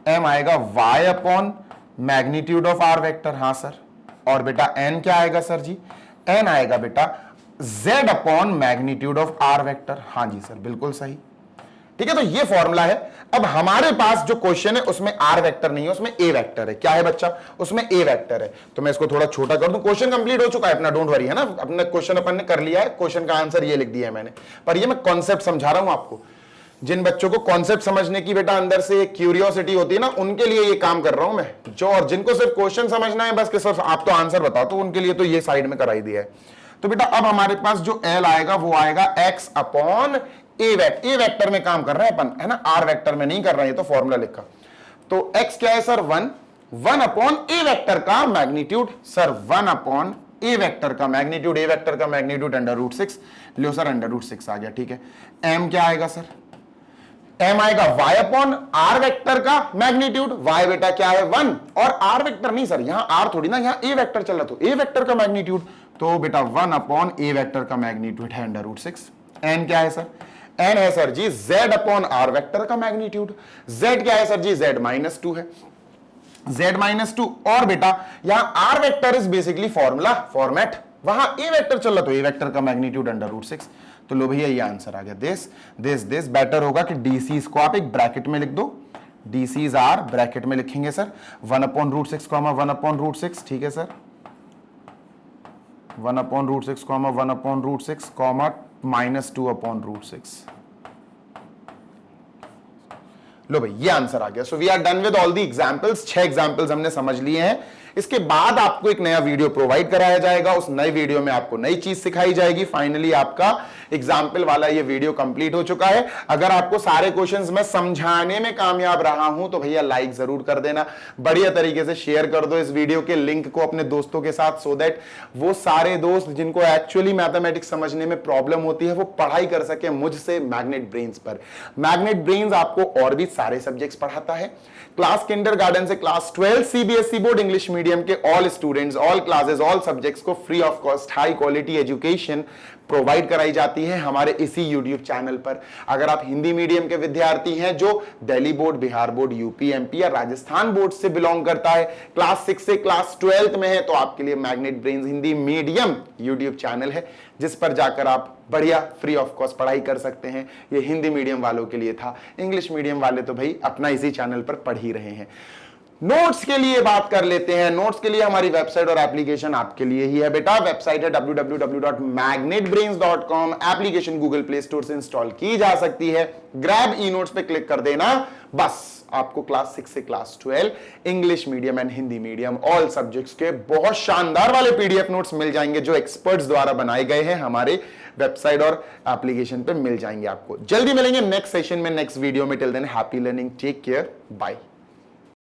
एम आएगा Y upon magnitude of R vector, हाँ सर, और बेटा एन क्या आएगा सर जी, एन आएगा बेटा z upon magnitude of R vector, हाँ जी सर बिल्कुल सही, ठीक है। तो ये फॉर्मूला है। अब हमारे पास जो क्वेश्चन है उसमें आर वेक्टर नहीं है, उसमें ए वेक्टर है। क्या है बच्चा, उसमें ए वेक्टर है, तो मैं इसको थोड़ा छोटा कर दूं। क्वेश्चन कंप्लीट हो चुका है अपना, डोंट वरी, है ना, अपने क्वेश्चन अपन ने कर लिया है, क्वेश्चन का आंसर ये लिख दिया है मैंने, पर ये मैं कॉन्सेप्ट समझा रहा हूं आपको। जिन बच्चों को कॉन्सेप्ट समझने की बेटा अंदर से क्यूरियोसिटी होती है ना, उनके लिए ये काम कर रहा हूं मैं, जो और जिनको सिर्फ क्वेश्चन समझना है बस कि सर आप तो आंसर बताओ, तो उनके लिए तो ये साइड में कराई दिया है। तो बेटा अब हमारे पास जो एल आएगा वो आएगा एक्स अपॉन ए वेक्टर में काम कर रहे हैं अपन, है ना, आर वेक्टर में नहीं कर रहे हैं, तो फॉर्मूला लिखा। तो एक्स क्या है सर, 1 अपॉन ए वेक्टर का magnitude, sir 1 upon A vector का मैग्नीट्यूड, ए वेक्टर का मैग्नीट्यूड √6, लो सर √6 आ गया, ठीक है। एम क्या आएगा सर, एम आएगा y अपॉन आर वेक्टर का मैग्नीट्यूड, y बेटा क्या है 1, और आर वेक्टर नहीं सर, यहां आर थोड़ी ना, यहां ए वेक्टर चल रहा, तो ए वेक्टर का मैग्नीट्यूड, तो बेटा 1 अपॉन ए वेक्टर का मैग्नीट्यूड है √6। एन क्या है सर, एन है सर जी z अपॉन आर वेक्टर का मैग्नीट्यूड, z क्या है सर जी, z -2 है, z -2, और बेटा यहां R vector is basically format, वहां ए वेक्टर चल रहा, तो ए वेक्टर का मैग्नीट्यूड √6, तो लो भैया ये आंसर आ गया। दिस बेटर होगा कि डीसीज को आप एक ब्रैकेट में लिख दो, डीसीज आर ब्रैकेट में लिखेंगे सर, 1/√6 1/√6, ठीक है सर, 1/√6 1/√6 -2/√6। लो भाई ये आंसर आ गया। So we are done with all the examples, 6 examples हमने समझ लिए हैं। इसके बाद आपको एक नया वीडियो प्रोवाइड कराया जाएगा, उस नए वीडियो में आपको नई चीज सिखाई जाएगी। फाइनली आपका एग्जाम्पल वाला ये वीडियो कंप्लीट हो चुका है। अगर आपको सारे क्वेश्चंस मैं समझाने में कामयाब रहा हूं तो भैया लाइक जरूर कर देना, बढ़िया तरीके से शेयर कर दो इस वीडियो के लिंक को अपने दोस्तों के साथ, सो दैट वो सारे दोस्त जिनको एक्चुअली मैथमेटिक्स समझने में प्रॉब्लम होती है वो पढ़ाई कर सके मुझसे मैग्नेट ब्रेन्स पर। मैग्नेट ब्रेन्स आपको और भी सारे सब्जेक्ट्स पढ़ाता है, क्लास किंडरगार्टन से class 12 CBSE board English medium के all students, all classes, all subjects को free of cost high quality education provide कराई जाती है हमारे इसी यूट्यूब चैनल पर। अगर आप हिंदी मीडियम के विद्यार्थी हैं जो Delhi board, Bihar board, UP, MP या राजस्थान बोर्ड से बिलोंग करता है, क्लास 6 से क्लास 12 में है, तो आपके लिए magnet brains Hindi medium YouTube channel है, जिस पर जाकर आप बढ़िया फ्री ऑफ कॉस्ट पढ़ाई कर सकते हैं। ये हिंदी मीडियम वालों के लिए था, इंग्लिश मीडियम वाले तो भाई अपना इसी चैनल पर पढ़ ही रहे हैं। नोट्स के लिए बात कर लेते हैं। नोट्स के लिए हमारी वेबसाइट और एप्लीकेशन आपके लिए ही है बेटा। वेबसाइट है www.magnetbrains.com। Application Google play store से इंस्टॉल की जा सकती है। ग्रैब ई नोट्स पे क्लिक कर देना, बस आपको क्लास 6 से class 12 English medium and Hindi medium all subjects के बहुत शानदार वाले पीडीएफ नोट्स मिल जाएंगे, जो एक्सपर्ट्स द्वारा बनाए गए हैं, हमारे वेबसाइट और एप्लीकेशन पे मिल जाएंगे। आपको जल्दी मिलेंगे नेक्स्ट सेशन में, नेक्स्ट वीडियो में। Till then happy learning, take care, bye.